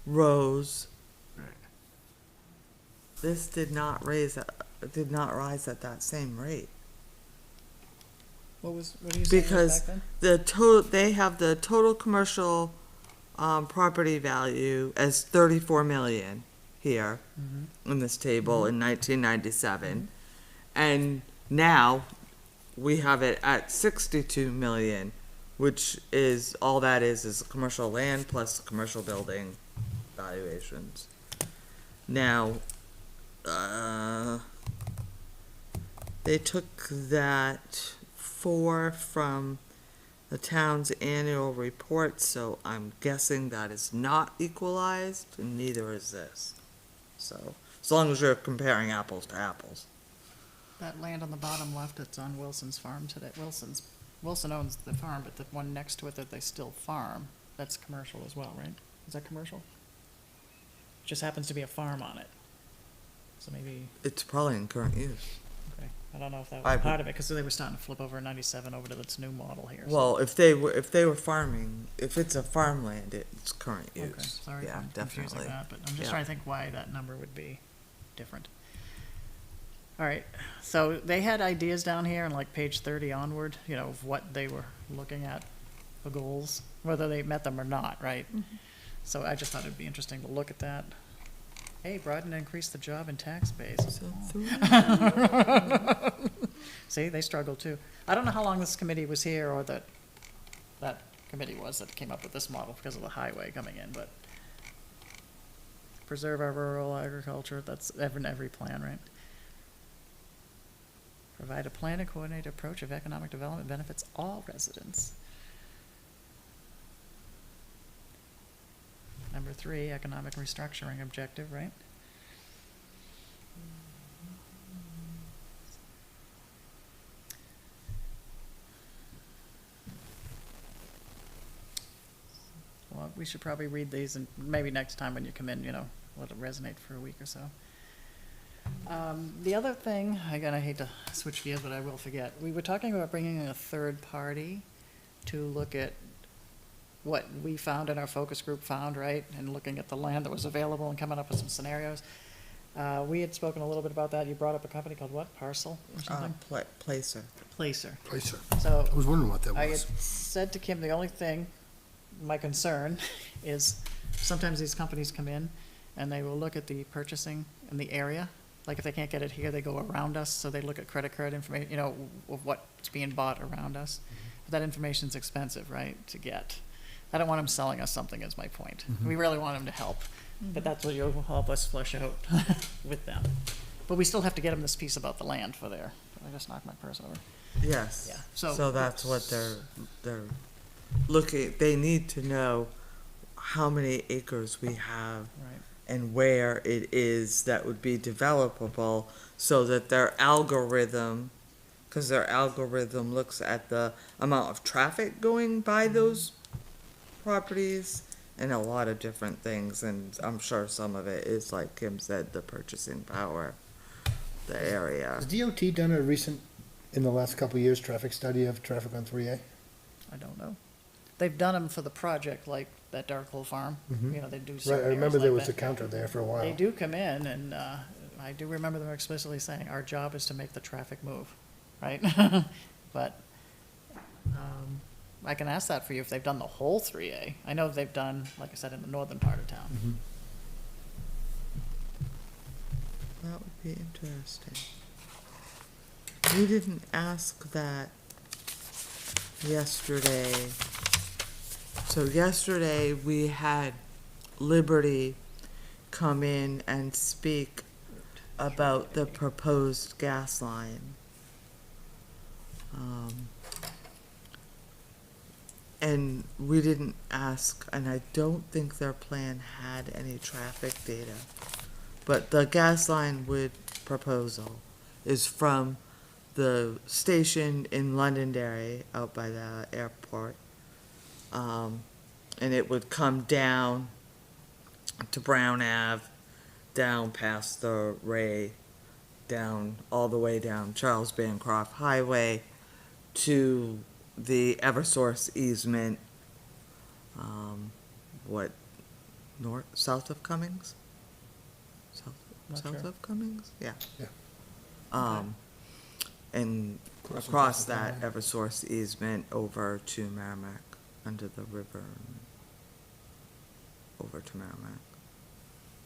rose, this did not rise at that same rate. What are you saying Because back then? they have the total commercial, property value as 34 million here in this table in 1997. And now we have it at 62 million, which is, all that is commercial land plus commercial building valuations. Now, they took that 4 from the town's annual report, so I'm guessing that is not equalized, and neither is this. So, as long as you're comparing apples to apples. That land on the bottom left, it's on Wilson's farm today. Wilson owns the farm, but the one next to it that they still farm, that's commercial as well, right? Is that commercial? Just happens to be a farm on it. So maybe, It's probably in current use. okay, I don't know if that I was would- part of it, because they were starting to flip over in 97 over to this new model here. so- Well, if they were farming, if it's a farmland, it's current use. Okay, sorry Yeah, for confusing definitely. that, but I'm just Yeah. trying to think why that number would be different. All right, so they had ideas down here on like page 30 onward, you know, of what they were looking at for goals, whether they met them or not, right? So I just thought it'd be interesting to look at that. Hey, broaden and increase the job and tax base. So three- See, they struggle too. I don't know how long this committee was here, or that committee was that came up with this model because of the highway coming in, but preserve our rural agriculture, that's in every plan, right? Provide a planned and coordinated approach of economic development benefits all residents. Number 3, economic restructuring objective, right? Well, we should probably read these, and maybe next time when you come in, you know, let it resonate for a week or so. The other thing, again, I hate to switch gears, but I will forget. We were talking about bringing in a third party to look at what we found and our focus group found, right? And looking at the land that was available and coming up with some scenarios. We had spoken a little bit about that. You brought up a company called what? Parcel or something? Placer. Placer. Placer. So I was wondering what that I had was. said to Kim, the only thing, my concern is sometimes these companies come in and they will look at the purchasing in the area. Like if they can't get it here, they go around us, so they look at credit card information, you know, of what's being bought around us. But that information's expensive, right, to get. I don't want them selling us something, is my point. We really want them to help, but that's what you'll help us flesh out with them. But we still have to get them this piece about the land for their, I just knocked my purse over. Yes. Yeah, so- So that's what they're looking, they need to know how many acres we have Right. and where it is that would be developable, so that their algorithm, because their algorithm looks at the amount of traffic going by those properties and a lot of different things, and I'm sure some of it is, like Kim said, the purchasing power, the area. Has DOT done a recent, in the last couple of years, traffic study of traffic on 3A? I don't know. They've done them for the project, like that Dark Hole Farm, Mhm. you know, they do Right, I surveys remember there like was a that. counter there for a while. They do come in, and I do remember them explicitly saying, our job is to make the traffic move, right? But I can ask that for you if they've done the whole 3A. I know they've done, like I said, in the northern part of town. Mhm. That would be interesting. We didn't ask that yesterday. So yesterday, we had Liberty come in and speak about the proposed gas line. And we didn't ask, and I don't think their plan had any traffic data. But the gas line proposal is from the station in Londonderry out by the airport. And it would come down to Brown Ave, down past the Ray, down, all the way down Charles Bancroft Highway to the Eversource easement, what, south of Cummings? Not South sure. of Cummings? Yeah. Yeah. And Crossing across Pacific that Eversource easement over to Merrimack, under the river, and over to Merrimack.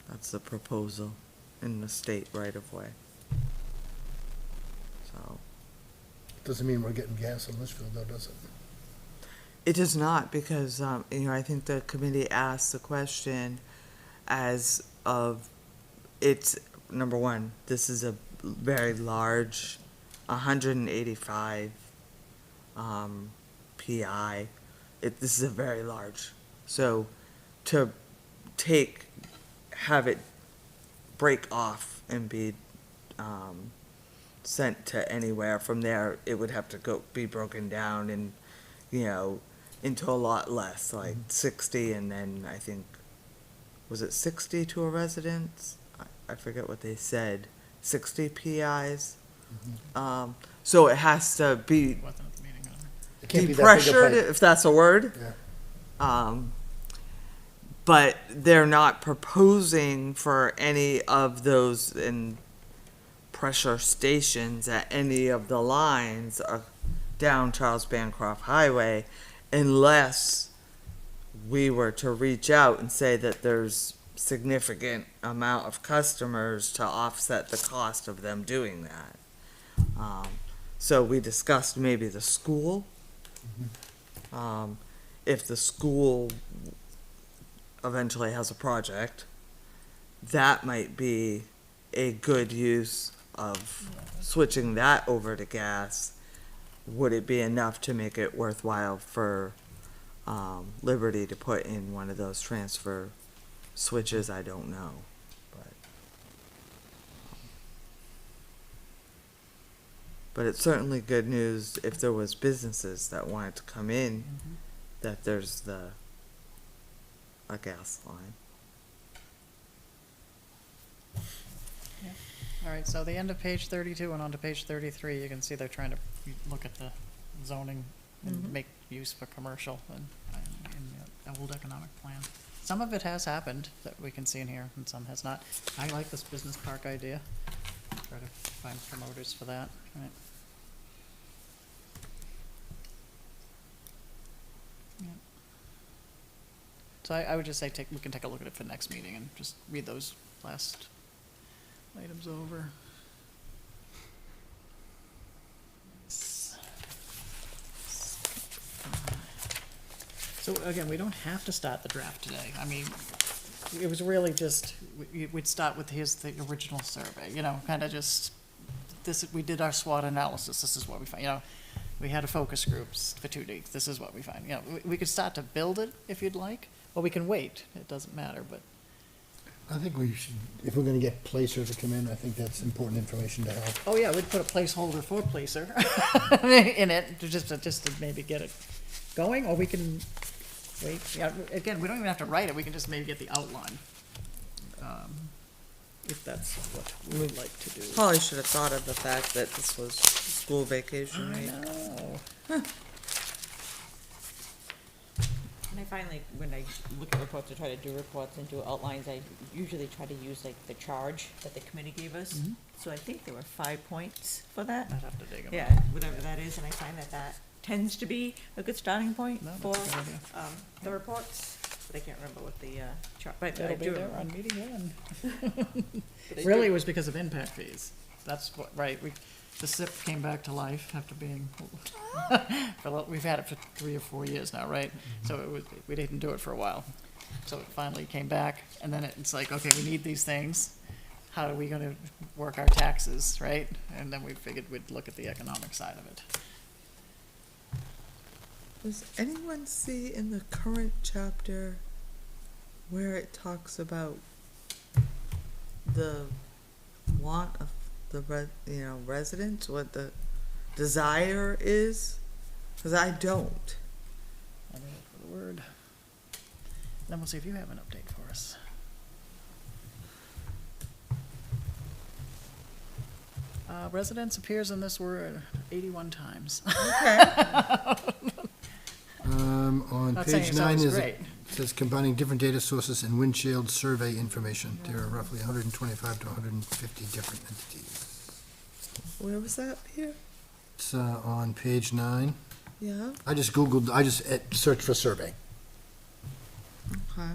That's the proposal in the state right of way. So, Doesn't mean we're getting gas in Litchfield though, does it? it does not, because, I think the committee asked the question as of, it's, number one, this is a very large, 185, PI. This is a very large, so to have it break off and be, sent to anywhere from there, it would have to be broken down and, into a lot less, like 60, and then I think, was it 60 to a residence? I forget what they said, 60 PIs. So it has to be Wasn't at the meeting, It can't be that big a depressured, pipe. if that's a word. Yeah. But they're not proposing for any of those in pressure stations at any of the lines down Charles Bancroft Highway, unless we were to reach out and say that there's significant amount of customers to offset the cost of them doing that. So we discussed maybe the school. If the school eventually has a project, that might be a good use of switching that over to gas. Would it be enough to make it worthwhile for Liberty to put in one of those transfer switches? I don't know, but it's certainly good news if there was businesses that wanted to come in, that there's a gas line. All right, so the end of page 32 and on to page 33, you can see they're trying to look at the zoning and make use for commercial and in the old economic plan. Some of it has happened that we can see in here, and some has not. I like this business park idea. Try to find promoters for that, right? Yeah. So I would just say we can take a look at it for next meeting and just read those last items over. So again, we don't have to start the draft today. I mean, it was really just, we'd start with the original survey, kind of just, we did our SWOT analysis, this is what we found, we had a focus groups for 2 weeks, this is what we find, we could start to build it if you'd like, or we can wait, it doesn't matter, but. I think we should, if we're gonna get Placer to come in, I think that's important information to have. Oh, yeah, we'd put a placeholder for Placer in it, just to maybe get it going, or we can wait. Yeah, again, we don't even have to write it, we can just maybe get the outline, if that's what we would like to do. Probably should have thought of the fact that this was school vacation, I right? know. And I find like when I look at reports or try to do reports and do outlines, I usually try to use like the charge that the committee gave us. So I think there were 5 points for that. I'd have to dig them up. Yeah, whatever that is, and I find that tends to be a good starting point No, for that's a good idea. the reports. But I can't remember what the chart, but I It'll be do there remember. on meeting one. But I do- Really, it was because of impact fees. That's what, right, the SIP came back to life after being, we've had it for 3 or 4 years now, right? So we didn't do it for a while. So it finally came back, and then it's like, okay, we need these things. How are we gonna work our taxes, right? And then we figured we'd look at the economic side of it. Does anyone see in the current chapter where it talks about the want of the residents, what the desire is? Because I don't. I mean, for the word. Then we'll see if you have an update for us. Residence appears in this word 81 times. Okay. On Not saying page it's 9 always is, great. it says combining different data sources and windshield survey information. There are roughly 125 to 150 different entities. Where was that here? It's on page 9. Yeah, I just Googled, I just searched for survey. okay.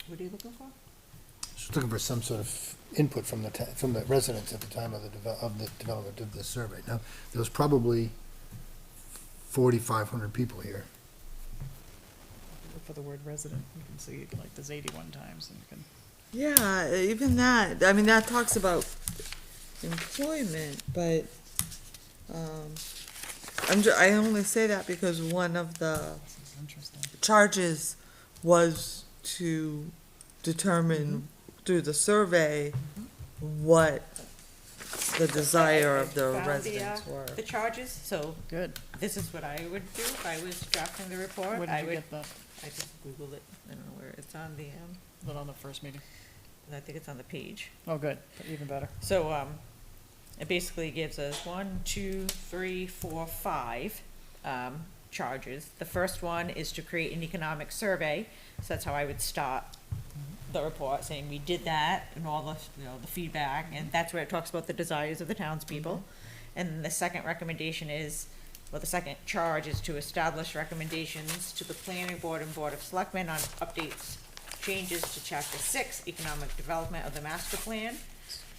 What are you looking for? Just looking for some sort of input from from the residents at the time of the development of this survey. Now, there was probably 4,500 people here. Look for the word resident, you can see, like, there's 81 times, and you can, Yeah, even that, I mean, that talks about employment, but, I only say that because one of the this is interesting. charges was to determine through the survey what the desire of the Found residents were. The charges, so Good. this is what I would do if I was drafting the report. Where I did you would, get that? I just Googled it, I don't know where, it's on the, Not on the first meeting? I think it's on the page. Oh, good, even better. So, it basically gives us 1, 2, 3, 4, 5, charges. The first one is to create an economic survey, so that's how I would start the report, saying we did that and all the, the feedback, and that's where it talks about the desires of the townspeople. And then the second recommendation is, well, the second charge is to establish recommendations to the planning board and board of selectmen on updates, changes to chapter 6, economic development of the master plan.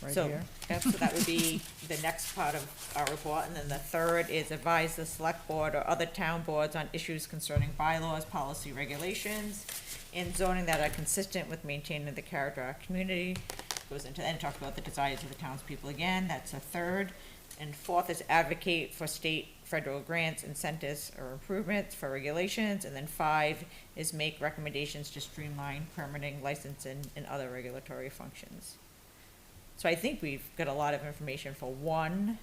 Right So, here. yep, so that would be the next part of our report, and then the third is advise the select board or other town boards on issues concerning bylaws, policy, regulations, and zoning that are consistent with maintaining the character of our community. Goes into, and talks about the desires of the townspeople again, that's a third. And fourth is advocate for state, federal grants, incentives, or improvements for regulations. And then 5 is make recommendations to streamline permitting, licensing, and other regulatory functions. So I think we've got a lot of information for 1.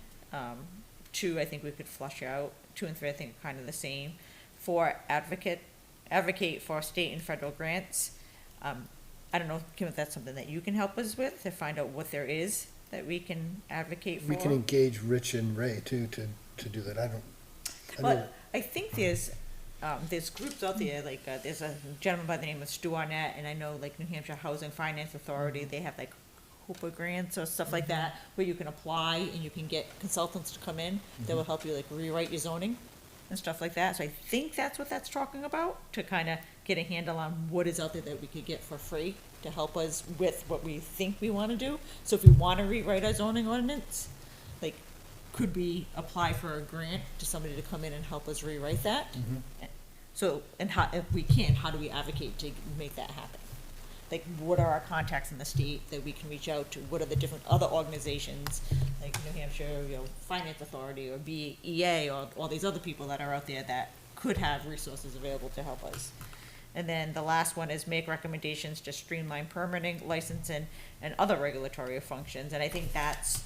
2, I think we could flush out. 2 and 3, I think, are kind of the same. 4, advocate for state and federal grants. I don't know, Kim, if that's something that you can help us with, to find out what there is that we can advocate for. We can engage Rich and Ray too to do that. I know- But I think there's groups out there, like, there's a gentleman by the name of Stu Arnett, and I know, like, New Hampshire Housing Finance Authority, they have, like, Hooper grants or stuff like that, where you can apply and you can get consultants to come in that will help you, like, rewrite your zoning and stuff like that. So I think that's what that's talking about, to kind of get a handle on what is out there that we could get for free to help us with what we think we want to do. So if we want to rewrite our zoning ordinance, like, could we apply for a grant to somebody to come in and help us rewrite that? So, and how, if we can, how do we advocate to make that happen? Like, what are our contacts in the state that we can reach out to? What are the different other organizations, like New Hampshire, Finance Authority, or BEA, or all these other people that are out there that could have resources available to help us? And then the last one is make recommendations to streamline permitting, licensing, and other regulatory functions. And I think that's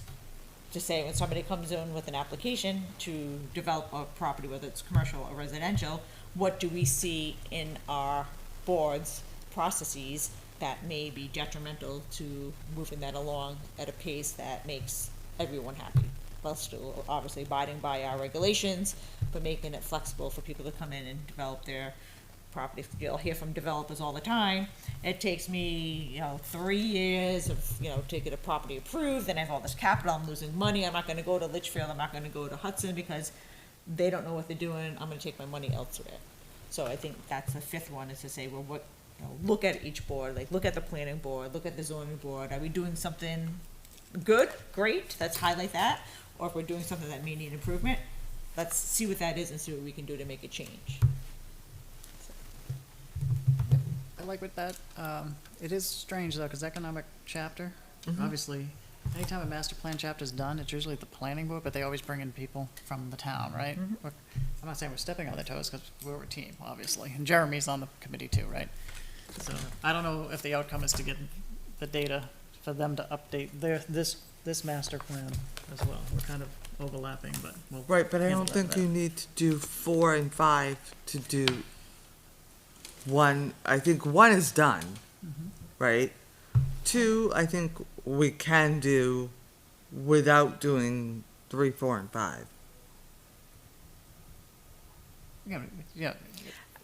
to say, when somebody comes in with an application to develop a property, whether it's commercial or residential, what do we see in our board's processes that may be detrimental to moving that along at a pace that makes everyone happy, while still obviously abiding by our regulations, but making it flexible for people to come in and develop their property. You'll hear from developers all the time, it takes me, 3 years of, to get a property approved, then I have all this capital, I'm losing money, I'm not gonna go to Litchfield, I'm not gonna go to Hudson, because they don't know what they're doing, I'm gonna take my money elsewhere. So I think that's the 5th one, is to say, well, what, look at each board, like, look at the planning board, look at the zoning board, are we doing something good, great, let's highlight that, or if we're doing something that may need improvement, let's see what that is and see what we can do to make a change. I like with that. It is strange though, because economic chapter, obviously, anytime a master plan chapter is done, it's usually the planning board, but they always bring in people from the town, right? I'm not saying we're stepping on their toes, because we're a team, obviously, and Jeremy's on the committee too, right? So I don't know if the outcome is to get the data for them to update this master plan as well. We're kind of overlapping, but we'll. Right, but I handle don't that think better. you need to do 4 and 5 to do 1. I think 1 is done, right? 2, I think we can do without doing 3, 4, and 5. Yeah,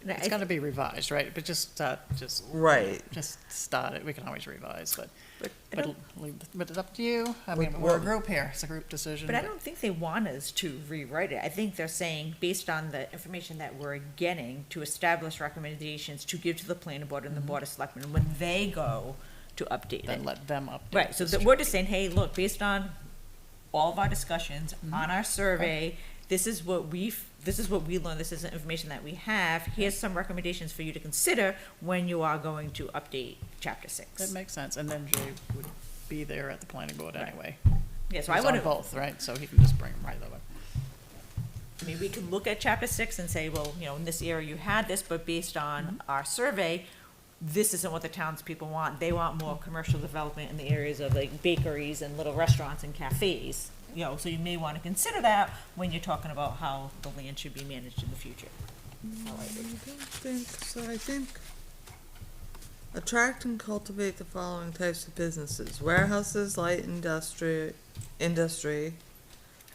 it's gotta be revised, right? But just Right. just start it. We can always revise, but I don't- but it's up to you. I mean, we're a group here. It's a group decision. But I don't think they want us to rewrite it. I think they're saying, based on the information that we're getting, to establish recommendations to give to the planning board and the board of selectmen when they go to update Then it. let them update. Right, so that we're just saying, hey, look, based on all of our discussions, on our survey, this is what we learned, this is the information that we have. Here's some recommendations for you to consider when you are going to update chapter That 6. makes sense, and then Jay would be there at the planning board Right. anyway. Yeah, so I He's on would have, both, right? So he can just bring them right over. I mean, we can look at chapter 6 and say, well, you know, in this area you had this, but based on our survey, this isn't what the townspeople want. They want more commercial development in the areas of like bakeries and little restaurants and cafes. You know, so you may want to consider that when you're talking about how the land should be managed in the future. How I would- I don't think so. I think attract and cultivate the following types of businesses: warehouses, light industry,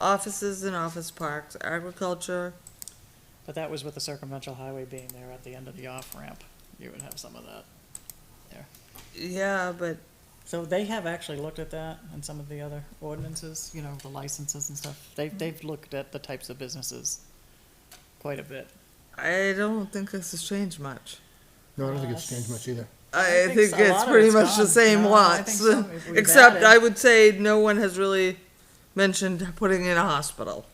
offices and office parks, agriculture. But that was with the circumferential highway being there at the end of the off-ramp. You would have some of that there. Yeah, but So they have actually looked at that and some of the other ordinances, you know, the licenses and stuff. They've looked at the types of businesses quite a bit. I don't think this has changed much. No, I don't think it's changed much either. I think think so. A it's lot of pretty it's much the gone. same No, I lots. think so. We've Except added- I would say no one has really mentioned putting in a hospital.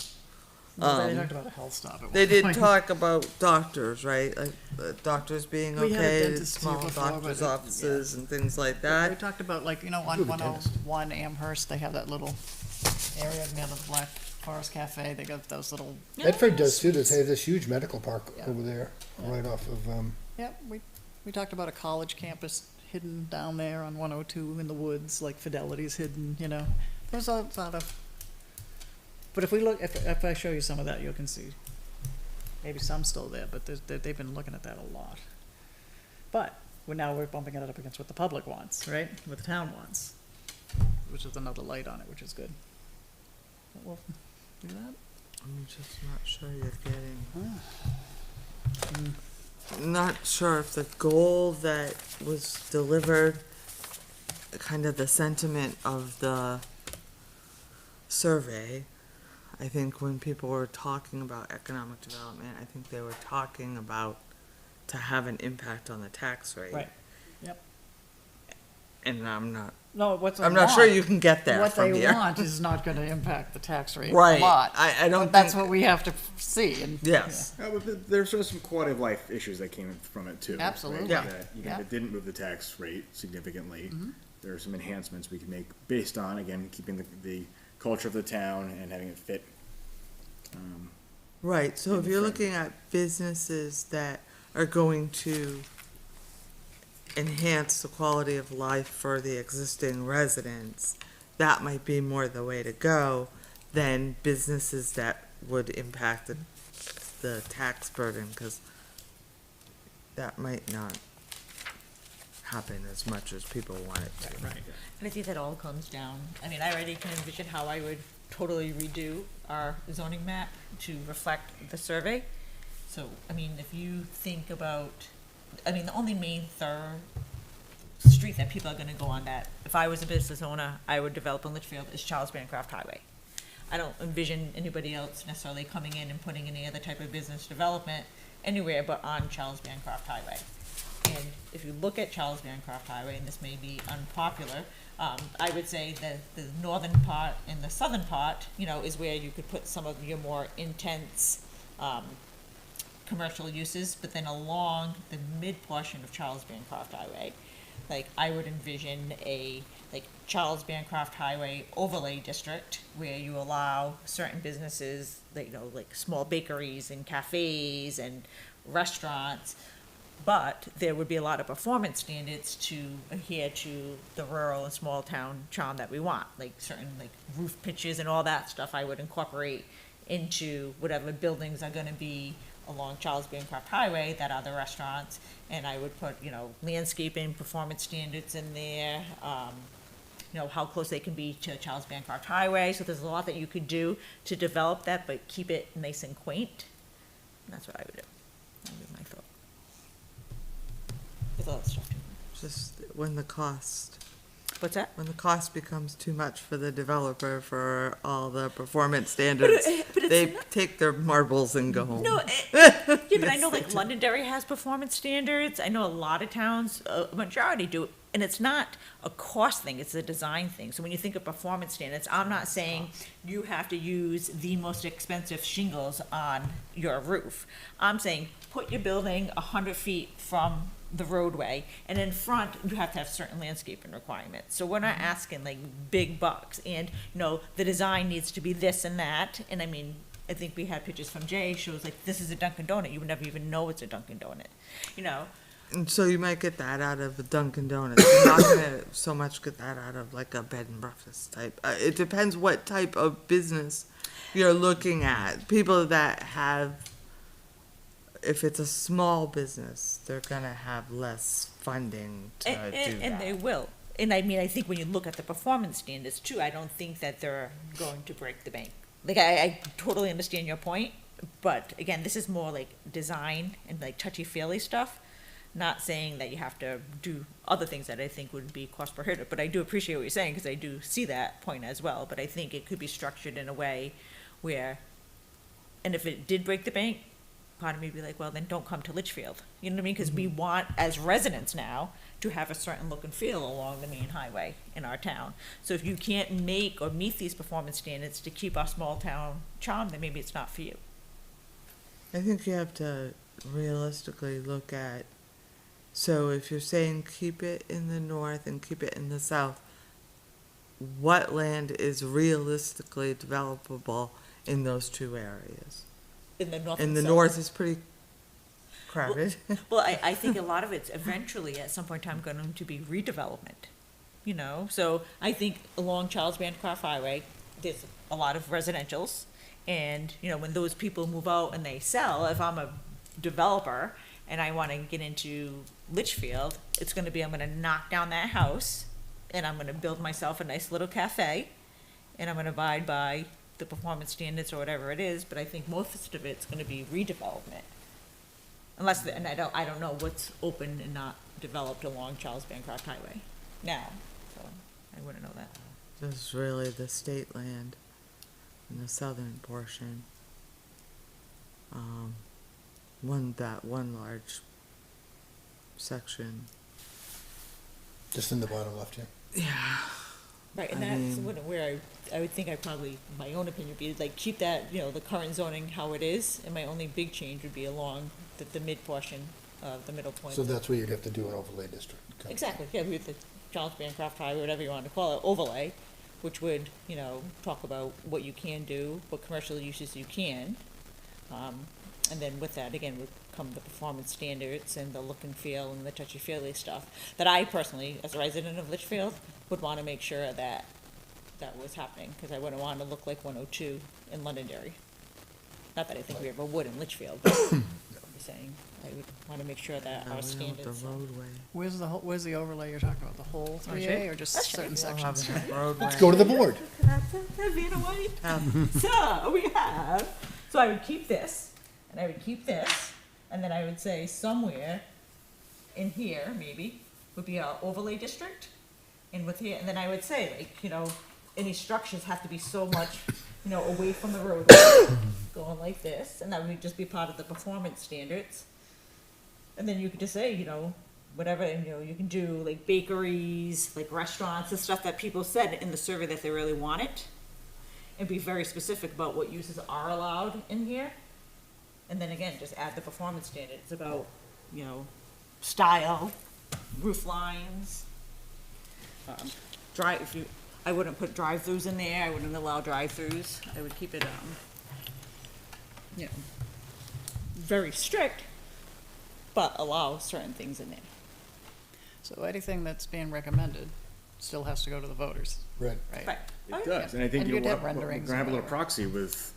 They Um, talked about a health stop at They one did point. talk about doctors, right? Like doctors being We had a okay, dentist here small before, but doctors' it- offices and things like We that. talked about, like, you know, Good on dentist. 101 Amherst, they have that little area near the Black Forest Cafe. They got those little, Bedford does too. They have this huge medical park Yeah. over there, right off of, yep, we talked about a college campus hidden down there on 102 in the woods, like Fidelity's hidden, you know. There's a lot of, but if we look, if I show you some of that, you can see, maybe some still there, but they've been looking at that a lot. But we're bumping it up against what the public wants, right? What the town wants, which is another light on it, which is good. But we'll do that. I'm just not sure you're getting. Mm. Not sure if the goal that was delivered, kind of the sentiment of the survey. I think when people were talking about economic development, I think they were talking about to have an impact on the tax rate. Right. Yep. And I'm not sure you can get there What from they here. want is not gonna impact the tax rate a Right. lot. I don't But that's think- what we have to see, and. Yes. But there's sort of some quality of life issues that came from it too. right? Absolutely. Yeah. That, you know, Yeah. it didn't move the tax rate significantly. There are some enhancements we can make based on, again, keeping the culture of the town and having it fit. Right, so if the you're frame. looking at businesses that are going to enhance the quality of life for the existing residents, that might be more the way to go than businesses that would impact the tax burden, because that might not happen as much as people want it to. Right. And I think that all comes down, I mean, I already can envision how I would totally redo our zoning map to reflect the survey. So, I mean, if you think about, I mean, the only main street that people are gonna go on that, if I was a business owner, I would develop in Litchfield, is Charles Bancroft Highway. I don't envision anybody else necessarily coming in and putting any other type of business development anywhere but on Charles Bancroft Highway. And if you look at Charles Bancroft Highway, and this may be unpopular, I would say that the northern part and the southern part, you know, is where you could put some of your more intense, commercial uses, but then along the mid portion of Charles Bancroft Highway, like, I would envision a, like, Charles Bancroft Highway overlay district where you allow certain businesses, like, you know, like small bakeries and cafes and restaurants, but there would be a lot of performance standards to adhere to the rural and small town charm that we want, like certain like roof pitches and all that stuff I would incorporate into whatever buildings are gonna be along Charles Bancroft Highway that are the restaurants, and I would put, you know, landscaping, performance standards in there, how close they can be to Charles Bancroft Highway. So there's a lot that you could do to develop that, but keep it nice and quaint. And that's what I would do. That would be my thought. With all that stuff. Just when the cost What's that? when the cost becomes too much for the developer for all the performance standards, but it's they take their marbles and go home. No, yeah, but I Yes, know they like do. Londonderry has performance standards. I know a lot of towns, a majority do, and it's not a cost thing, it's a design thing. So when you think of performance standards, I'm not saying you have to use the most expensive shingles on your roof. I'm saying put your building 100 feet from the roadway, and in front, you have to have certain landscaping requirements. So we're not asking like big bucks, and, the design needs to be this and that, and I mean, I think we had pictures from Jay, shows like, this is a Dunkin' Donut, you would never even know it's a Dunkin' Donut, And so you might get that out of a Dunkin' Donuts. You're not gonna so much get that out of like a bed and breakfast type. It depends what type of business you're looking at. People that have, if it's a small business, they're gonna have less funding to do and that. they will. And I mean, I think when you look at the performance standards too, I don't think that they're going to break the bank. Like, I totally understand your point, but again, this is more like design and like touchy-feely stuff. Not saying that you have to do other things that I think would be cost prohibitive, but I do appreciate what you're saying, because I do see that point as well. But I think it could be structured in a way where, and if it did break the bank, part of me would be like, well, then don't come to Litchfield. You know what I mean? Because we want, as residents now, to have a certain look and feel along the main highway in our town. So if you can't make or meet these performance standards to keep our small town charm, then maybe it's not for you. I think you have to realistically look at, so if you're saying keep it in the north and keep it in the south, what land is realistically developable in those two areas? In the north In and the south. north is pretty crowded. Well, I think a lot of it's eventually, at some point in time, going to be redevelopment, So I think along Charles Bancroft Highway, there's a lot of residentials. And, when those people move out and they sell, if I'm a developer and I want to get into Litchfield, it's going to be, I'm going to knock down that house and I'm going to build myself a nice little cafe and I'm going to abide by the performance standards or whatever it is, but I think most of it's going to be redevelopment. Unless, and I don't know what's open and not developed along Charles Bancroft Highway now, so I wouldn't know that. This is really the state land in the southern portion. One large section. Just in the bottom left here. Yeah. Right, and I that's mean- where I would think I probably, my own opinion would be, like, keep that, the current zoning how it is, and my only big change would be along the mid portion, the middle point. So that's where you'd have to do an overlay district. Okay. Exactly, yeah, with the Charles Bancroft Highway, whatever you want to call it, overlay, which would, talk about what you can do, what commercial uses you can. And then with that, again, would come the performance standards and the look and feel and the touchy-feely stuff that I personally, as a resident of Litchfield, would want to make sure that that was happening, because I wouldn't want to look like 102 in Londonderry. Not that I think we ever would in Litchfield, but I'm just saying, I would want to make sure that our standards. The roadway. Where's the overlay you're talking about? The whole Right 3A here. or just That's certain right. We'll have sections? enough roadway. Let's go to the board. Vanna White. So we have, so I would keep this, and I would keep this, and then I would say somewhere in here, maybe, would be our overlay district. And with here, and then I would say, like, any structures have to be so much, away from the roadway, going like this, and that would just be part of the performance standards. And then you could just say, whatever, and, you can do like bakeries, like restaurants, and stuff that people said in the survey that they really wanted. And be very specific about what uses are allowed in here. And then again, just add the performance standards about, style, roof lines. I wouldn't put drive-throughs in there, I wouldn't allow drive-throughs, I would keep it, very strict, but allow certain things in there. So anything that's being recommended still has to go to the voters, Right. right? Right. Oh, It does, and I think, And you you'd know, have we're renderings gonna have a and little whatever. proxy with,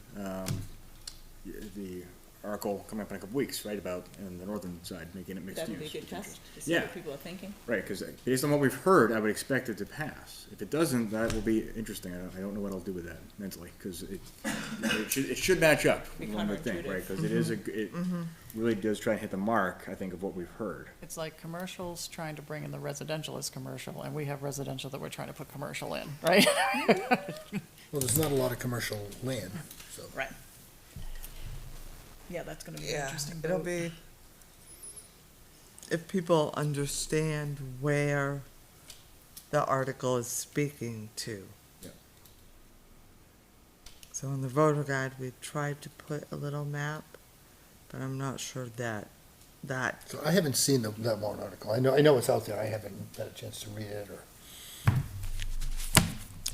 the article coming up in a couple weeks, right, about in the northern side, making it mixed That would be use. a good test to see Yeah. what people are thinking. Right, because based on what we've heard, I would expect it to pass. If it doesn't, that will be interesting. I don't know what I'll do with that mentally, because it should match up, Be one would think, counterintuitive. right? Because it really does try and hit the mark, I think, of what we've heard. It's like commercials trying to bring in the residential as commercial, and we have residential that we're trying to put commercial in, right? Well, there's not a lot of commercial land, so. Right. Yeah, that's gonna be an Yeah, interesting it'll vote. be, if people understand where the article is speaking to. Yeah. So in the voter guide, we tried to put a little map, but I'm not sure that. So I haven't seen that warrant article. I know it's out there. I haven't had a chance to read it or.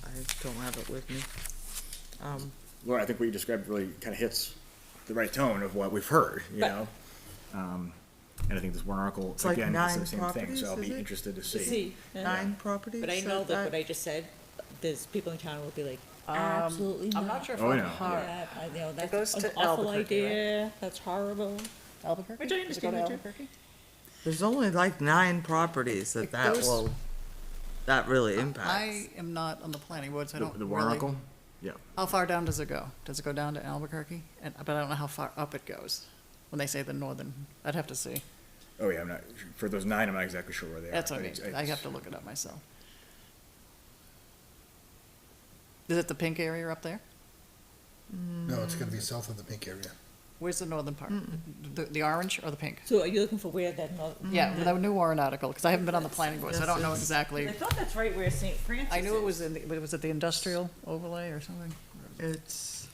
I don't have it with me. Laura, I think what you described really kind of hits the right tone of what we've heard, you But- know? And I think this warrant article, It's like again, is 9 the same thing, properties, so I'll is be it? interested to To see. see. yeah. 9 properties? But I so know that what I just said, there's people in town will be like, absolutely not. I'm not sure if Oh, I yeah. know how. That, I know, that's goes an to awful Albuquerque, right? idea, that's horrible. Albuquerque? Which I Does it go understand to that too. Albuquerque? There's only like 9 properties It that goes- really impacts. I am not on the planning board, so I don't The warrant really. article? Yeah. How far down does it go? Does it go down to Albuquerque? But I don't know how far up it goes. When they say the northern, I'd have to see. Oh, yeah, I'm not, for those 9, I'm not exactly sure where they are. That's what I but mean. I it's- have to look it up myself. Is it the pink area up there? No, it's gonna be south of the pink area. Where's the northern part? The orange or the pink? So are you looking for where that, Yeah, the new warrant article, because I haven't been on the planning board, so I don't know This is- I exactly. thought that's right where St. Francis I knew it was is. in, was it the industrial overlay or something? It's.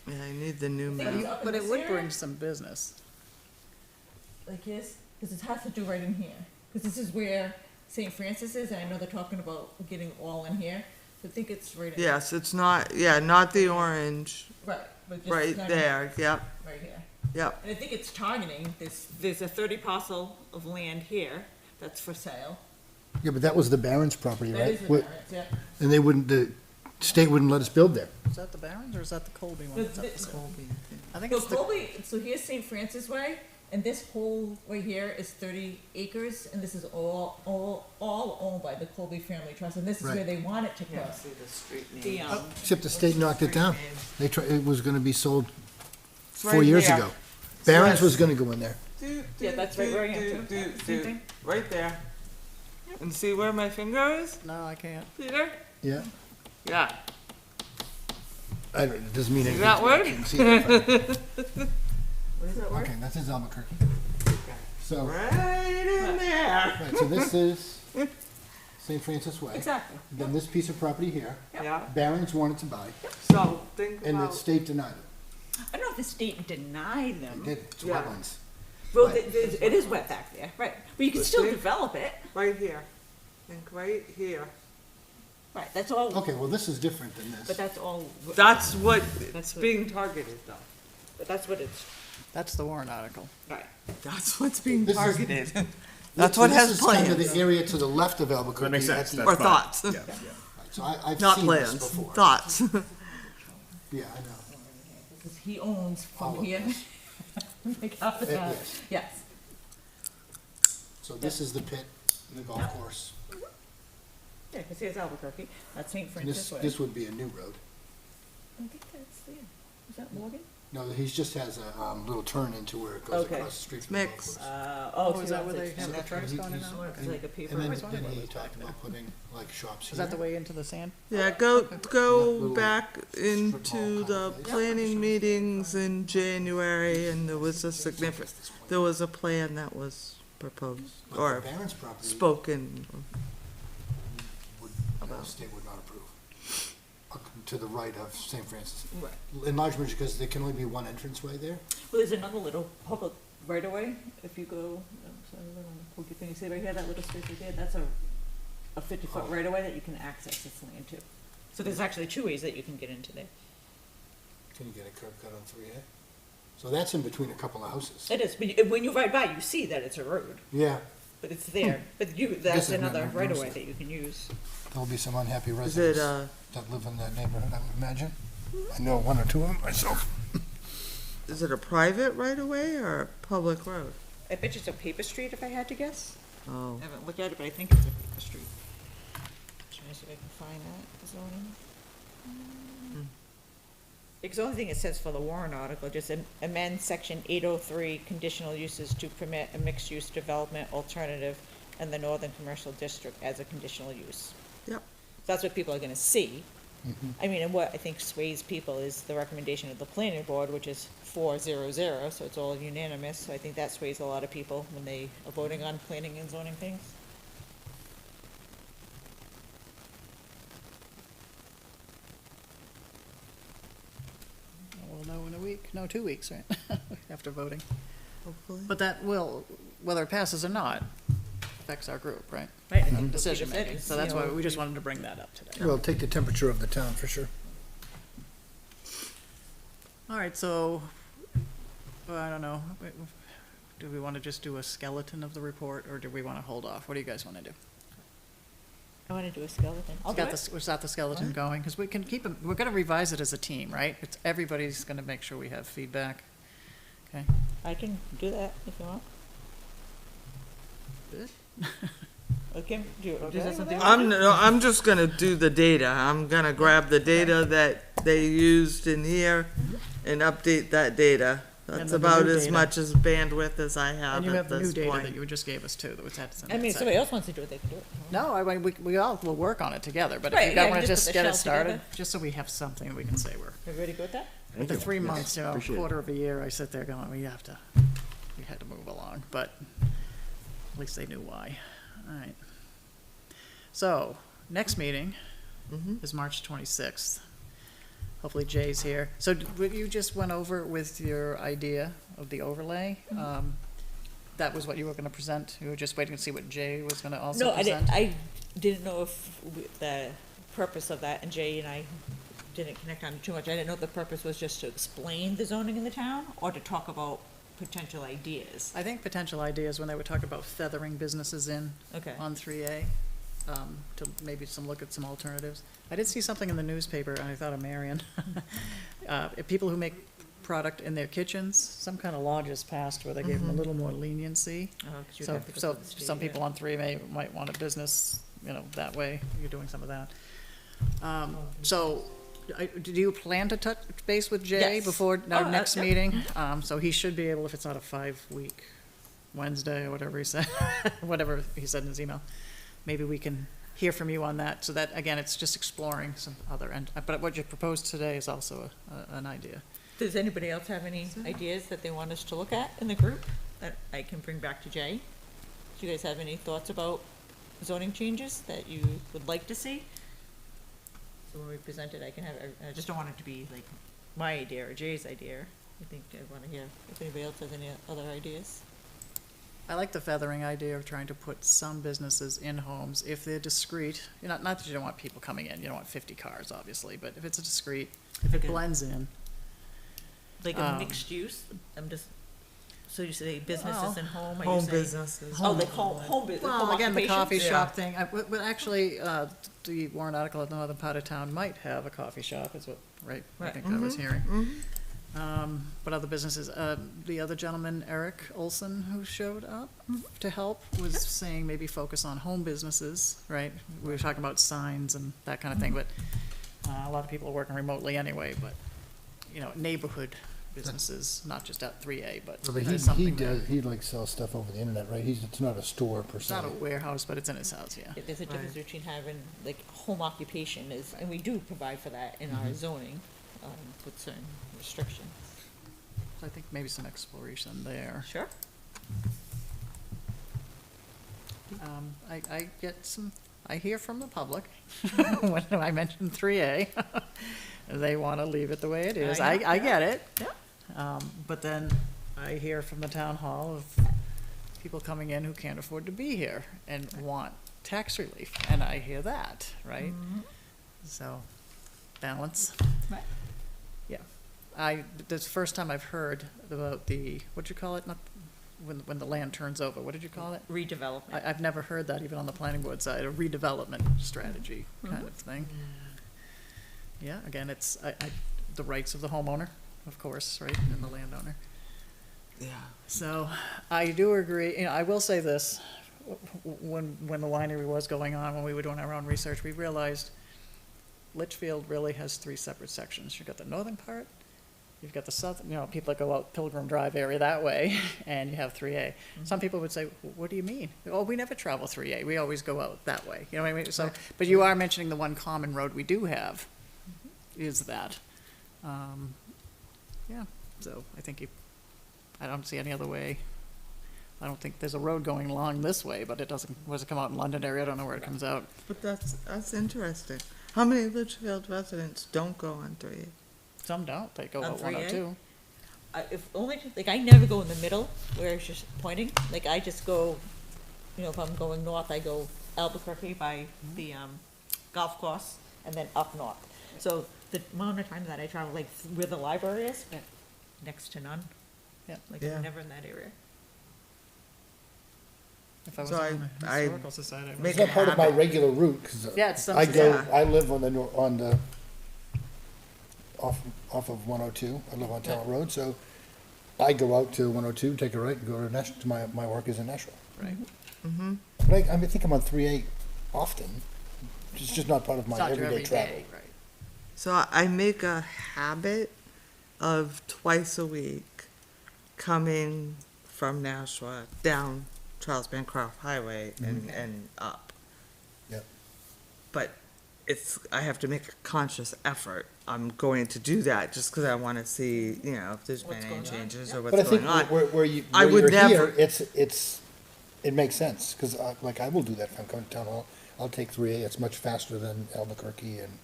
Yeah, I need the new think it's map. up in But it this would area? bring some business. Like his, because it's hard to do right in here, because this is where St. Francis is, and I know they're talking about getting all in here, so I think it's right in. Yes, it's not, not the orange, Right, but just right kind of there, yep, Right here. yep. And I think it's targeting, there's a 30 parcel of land here that's for sale. Yeah, but that was the Barron's property, That right? is the Barrett's, yeah. And they wouldn't, the state wouldn't let us build there. Is that the Barrens or is that the Colby one? that's up for sale? I think So it's the, Colby, so here's St. Francis Way, and this whole right here is 30 acres, and this is all owned by the Colby Family Trust, and this is where Right. they want it to go. See the street The, Except the state knocked it down. It was gonna be sold It's 4 right years there. ago. Barron's Yes. was gonna go in there. Yeah, that's right where I am, too. Same thing. Right there. And see where my finger is, no, I can't. Peter? Yeah. Yeah. It doesn't mean anything. that to me. I work? can't see it, but- What is that word? Okay, that says Albuquerque. So, Right in there. right, so this is St. Francis Way. Exactly. Then this piece of property here, Yeah, Barron's wanted to buy, so think and the about, state denied it. I don't know if the state denied them. They did, it's Yeah. wetlands. Well, it is wet back there, right, but you can But still see? develop it. right here, think right here. Right, that's all, Okay, well, this is different than but this. that's all, That's what That's it's what- being targeted though. but that's what it's, That's the warrant article. right. That's what's being This is- targeted. That's what So has This is kind of plans, the area to the left of Albuquerque. That makes at sense. the- That's or fine. thoughts, Yeah, yeah. So I've not seen this plans, before. thoughts. Yeah, I know. Because he owns All from of here. this. Like up and down. Yes. Yes. So this is the pit, and the golf course. Yeah, because here's Albuquerque, that's St. And this, Francis Way. this would be a new road. I think that's there. Is that Morgan? No, he just has a, little turn into where it goes Okay. across the street from the golf Mix. course. Oh, is that where they have the So trucks he- going in he's- now? It's like a paper. And then, always wondered then what he it was talked back about putting like shops here. Is that the way into the sand? Yeah, go Little back into strip mall the kind of place. planning meetings in January, and there was a significant, there was a plan that was proposed, But or the Barron's property spoken. would, the state would not approve. To the right of St. Francis. Right. In large measure because there can only be one entranceway there. Well, there's another little public right away. If you go, sorry, what can you see right here, that little space right there, that's a 50-foot right away that you can access this land to. So there's actually 2 ways that you can get into there. Can you get a curb cut on 3A? So that's in between a couple of houses. It is, but when you ride by, you see that it's a road, Yeah, but it's there. But This that's is another not right notice away it. that you can use. there'll be some unhappy Is residents it, that live in that neighborhood, I would imagine. I know one or two of them myself. Is it a private right of way or a public road? I bet it's a paper street if I had to guess. Oh, I haven't looked at it, but I think it's a paper street. Trying to see if I can find that zoning. Because the only thing it says for the warrant article, just amend section 803, conditional uses to permit a mixed-use development alternative in the northern commercial district as a conditional use. yep. So that's what people are gonna see. I mean, and what I think sways people is the recommendation of the planning board, which is 400, so it's all unanimous. So I think that sways a lot of people when they are voting on planning and zoning things. We'll know in a week, no, 2 weeks, right? After voting. Hopefully. But that will, whether it passes or not, affects our group, right? Right, I think Decision Peter said making, it's, so that's you why know, we just wanted to bring that up today. Well, take the temperature of the town for sure. All right, so, well, I don't know, do we want to just do a skeleton of the report, or do we want to hold off? What do you guys want to do? I wanna do a skeleton. I'll do it. We've got the skeleton going, because we can keep it, we're going to revise it as a team, right? It's, everybody's going to make sure we have feedback, okay? I can do that if you want. Good. Okay, do you, is Okay that with something? that? you I'm just gonna do the data. I'm gonna grab the data that they used in here and update that data. That's then the about new as data. much as bandwidth as I have And you have at the new this data that point. you just gave us too, that was had some. I mean, if somebody else wants to do it, they can do it. No, I mean, we all will work on it together, but if Right, you yeah, want to just just put the get it shell started, together. just so we have something we can say we're. Everybody good with that? Thank The you. 3 Yes, months, appreciate it. quarter of a year, I sit there going, we had to move along, but at least they knew why. All right. So, next meeting Mhm. is March 26th. Hopefully Jay's here. So what you just went over with your idea of the overlay, that was what you were gonna present? You were just waiting to see what Jay was gonna also No, present? I didn't know if the purpose of that, and Jay and I didn't connect on it too much. I didn't know if the purpose was just to explain the zoning in the town, or to talk about potential ideas. I think potential ideas when they would talk about feathering businesses in Okay. on 3A, to maybe look at some alternatives. I did see something in the newspaper, and I thought of Marion. If people who make product in their kitchens, some kind of law just passed where they gave them a little more leniency. Oh, 'cause you'd So, have to go so to the state, some yeah. people on 3A might want a business, that way, you're doing some of that. So, do you plan to touch base with Jay Yes. before our Oh, next yeah. meeting? So he should be able, if it's not a 5-week Wednesday or whatever he said, whatever he said in his email, maybe we can hear from you on that. So that, again, it's just exploring some other, but what you proposed today is also an idea. Does anybody else have any ideas that they want us to look at in the group that I can bring back to Jay? Do you guys have any thoughts about zoning changes that you would like to see? So when we present it, I can have, I just don't want it to be like my idea or Jay's idea. I think I want to hear if anybody else has any other ideas. I like the feathering idea of trying to put some businesses in homes if they're discreet. Not that you don't want people coming in, you don't want 50 cars, obviously, but if it's a discreet, if it Okay. blends in. Like a Um, mixed use, I'm just, so you say businesses Well, and home, are you Home saying? businesses. Oh, like home business, Well, home again, the coffee occupations? shop thing, but actually, the warrant article at the northern part of town might have a coffee shop, is what, right? I Right. think I was hearing. But other businesses, the other gentleman, Eric Olson, who showed up to help, was saying maybe focus on home businesses, right? We were talking about signs and that kind of thing, but a lot of people are working remotely anyway, but, neighborhood businesses, not just at 3A, but But there's something there. he like sells stuff over the internet, right? It's not a store per It's se. not a warehouse, but it's in his house, yeah. Yeah, there's a difference between having, like, home occupation is, and we do provide for that in our zoning, with certain restrictions. So I think maybe some exploration there. Sure. I hear from the public, when I mentioned 3A, they want to leave it the way it is. I know, I get it. Yeah. But then I hear from the town hall of people coming in who can't afford to be here and want tax relief, and I hear that, right? So, balance. Right. Yeah. This is the first time I've heard about the, what'd you call it? Not, when the land turns over, what did you call it? Redevelopment. I've never heard that even on the planning board side, a redevelopment strategy kind of thing. Yeah, again, the rights of the homeowner, of course, right, and the landowner. Yeah. So I do agree, I will say this, when the winery was going on, when we were doing our own research, we realized Litchfield really has three separate sections. You've got the northern part, you've got the south, people that go out Pilgrim Drive area that way, and you have 3A. Some people would say, what do you mean? Oh, we never travel 3A, we always go out that way, you know what I mean? So, but you are mentioning the one common road we do have, is that. Yeah, so I think I don't see any other way. I don't think there's a road going along this way, but it doesn't come out in London area, I don't know where it comes out. But that's interesting. How many Litchfield residents don't go on 3? Some don't, they go On out 3A? 102. If only, like, I never go in the middle where it's just pointing, like, I just go, if I'm going north, I go Albuquerque by the, golf course, and then up north. So the amount of time that I travel, like, where the library is, next to none. Yeah. Like, Yeah. I'm never in that area. If I was So on the I historical society, I would. make It's not part of my regular route, cause Yeah, it's some- I go, yeah. I live on the off of 102, I live on Talent Road, so I go out to 102, take a right, and go to Nashua, my work is in Nashua. Right. But I think I'm on 3A often, it's just not part of my It's not your everyday travel. everyday, right. So I make a habit of twice a week coming from Nashua down Charles Bancroft Highway and up. Yep. But I have to make a conscious effort. I'm going to do that just because I want to see, if there's been What's any going on. changes or But what's I think going on. where I would you're never- here, it makes sense, because like I will do that if I'm coming to town hall. I'll take 3A, it's much faster than Albuquerque and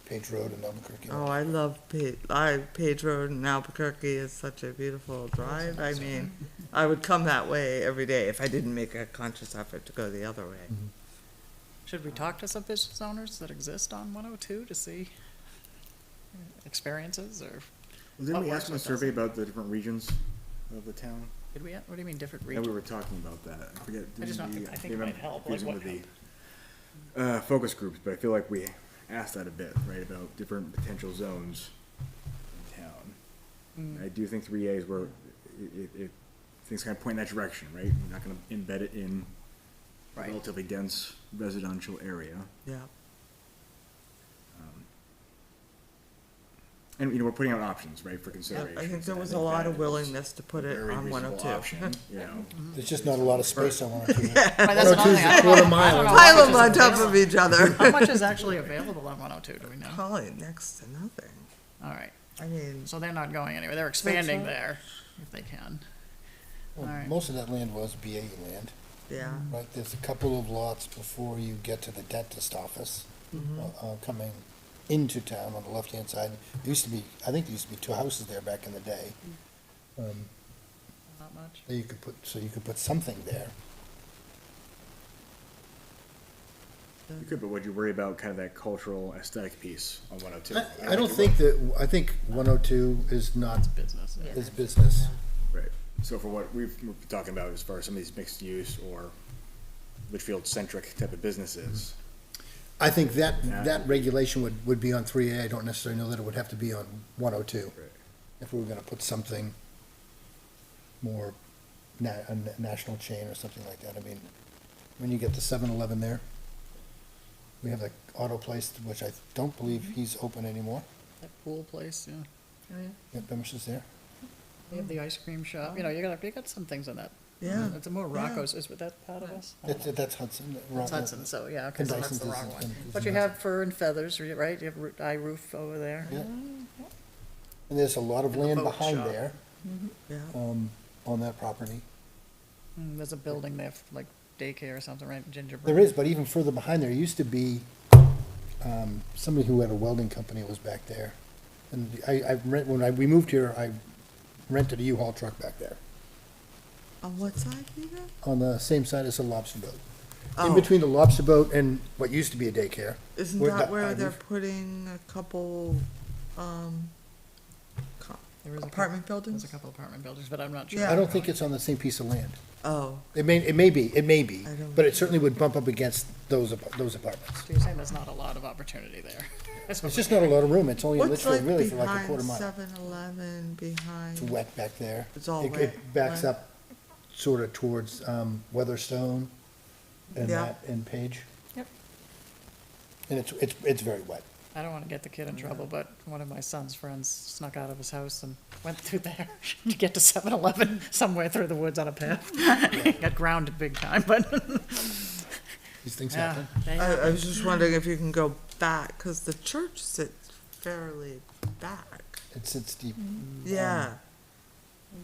Page Road and Albuquerque. Oh, I love Page Road in Albuquerque is such a beautiful drive. I mean, I would come that way every day if I didn't make a conscious effort to go the other way. Should we talk to some business owners that exist on 102 to see experiences, or Didn't What we works ask them a with survey about the different regions of the town? did we, what do you mean, different Yeah, we regions? were talking about that. I forget. I just don't didn't think- we- I think maybe it I'm might help, like confusing what- with the focus groups, but I feel like we asked that a bit, right, about different potential zones in town. I do think 3A is where things kind of point in that direction, right? We're not gonna embed it in a Right. relatively dense residential area. Yeah. And, we're putting out options, right, for consideration. I think there was I a lot that of is willingness to put a it very on reasonable 102. option, you know. There's just not a lot of space on 102. Right, that's 102 another is thing. a I don't quarter know- I mile. don't know Pile how them much on is top available. of each other. How much is actually available on 102, do we know? Probably next to nothing. All right, I mean, so they're not going anywhere, they're expanding right. there, if they can. Well, Alright. most of that land was BA land, yeah. right? There's a couple of lots before you get to the dentist office, coming into town on the left-hand side. There used to be, I think there used to be 2 houses there back in the day. Not much. That you could put something there. You could, but would you worry about kind of that cultural aesthetic piece on 102? I don't think I think 102 is not, Business, yeah. is business. Right, so for what we're talking about as far as some of these mixed use or Litchfield-centric type of businesses, I think that regulation would be on 3A. I don't necessarily know that it would have to be on 102. Right. If we were gonna put something more a national chain or something like that. I mean, when you get the 7-Eleven there, we have the auto place, which I don't believe he's open anymore. That pool place, yeah. Yep, Bemis's there. They have the ice cream shop, you got some things in that. Yeah. It's a more Rocco's, is that part of us? That's Hudson. That's Hudson, so, yeah, okay, And so that's Dyson's the wrong is- one. is But you in have fur and feathers, right, you have roof over there. Yeah. And there's a lot of And the land boat behind shop. there, Yeah. on that property. There's a building there, like daycare or something, right, Gingerbread? There is, but even further behind there used to be, somebody who had a welding company was back there. And we moved here, I rented a U-Haul truck back there, On what side, Peter? on the same side as the lobster boat. In Oh. between the lobster boat and what used to be a daycare. Isn't Where that the- where I they're move- putting a couple, There is a Apartment couple- buildings? There's a couple apartment buildings, but I'm not sure. Yeah. I don't think it's on the same piece of land. Oh, It may be, I don't- but it certainly would bump up against those apartments. So you're saying there's not a lot of opportunity there? It's just not a lot of room, it's only in what's Litchfield like really for like a quarter behind mile. 7-Eleven, behind? It's wet back there. It's all It wet, backs right? up sort of towards Weatherstone and Yeah. that, and Page. Yep. And it's very wet. I don't want to get the kid in trouble, but one of my son's friends snuck out of his house and went through there to get to 7-Eleven somewhere through the woods on a path. Got grounded big time, but These things yeah. happen. they I happen. was just wondering if you can go back, because the church sits fairly back. It sits deep. Yeah.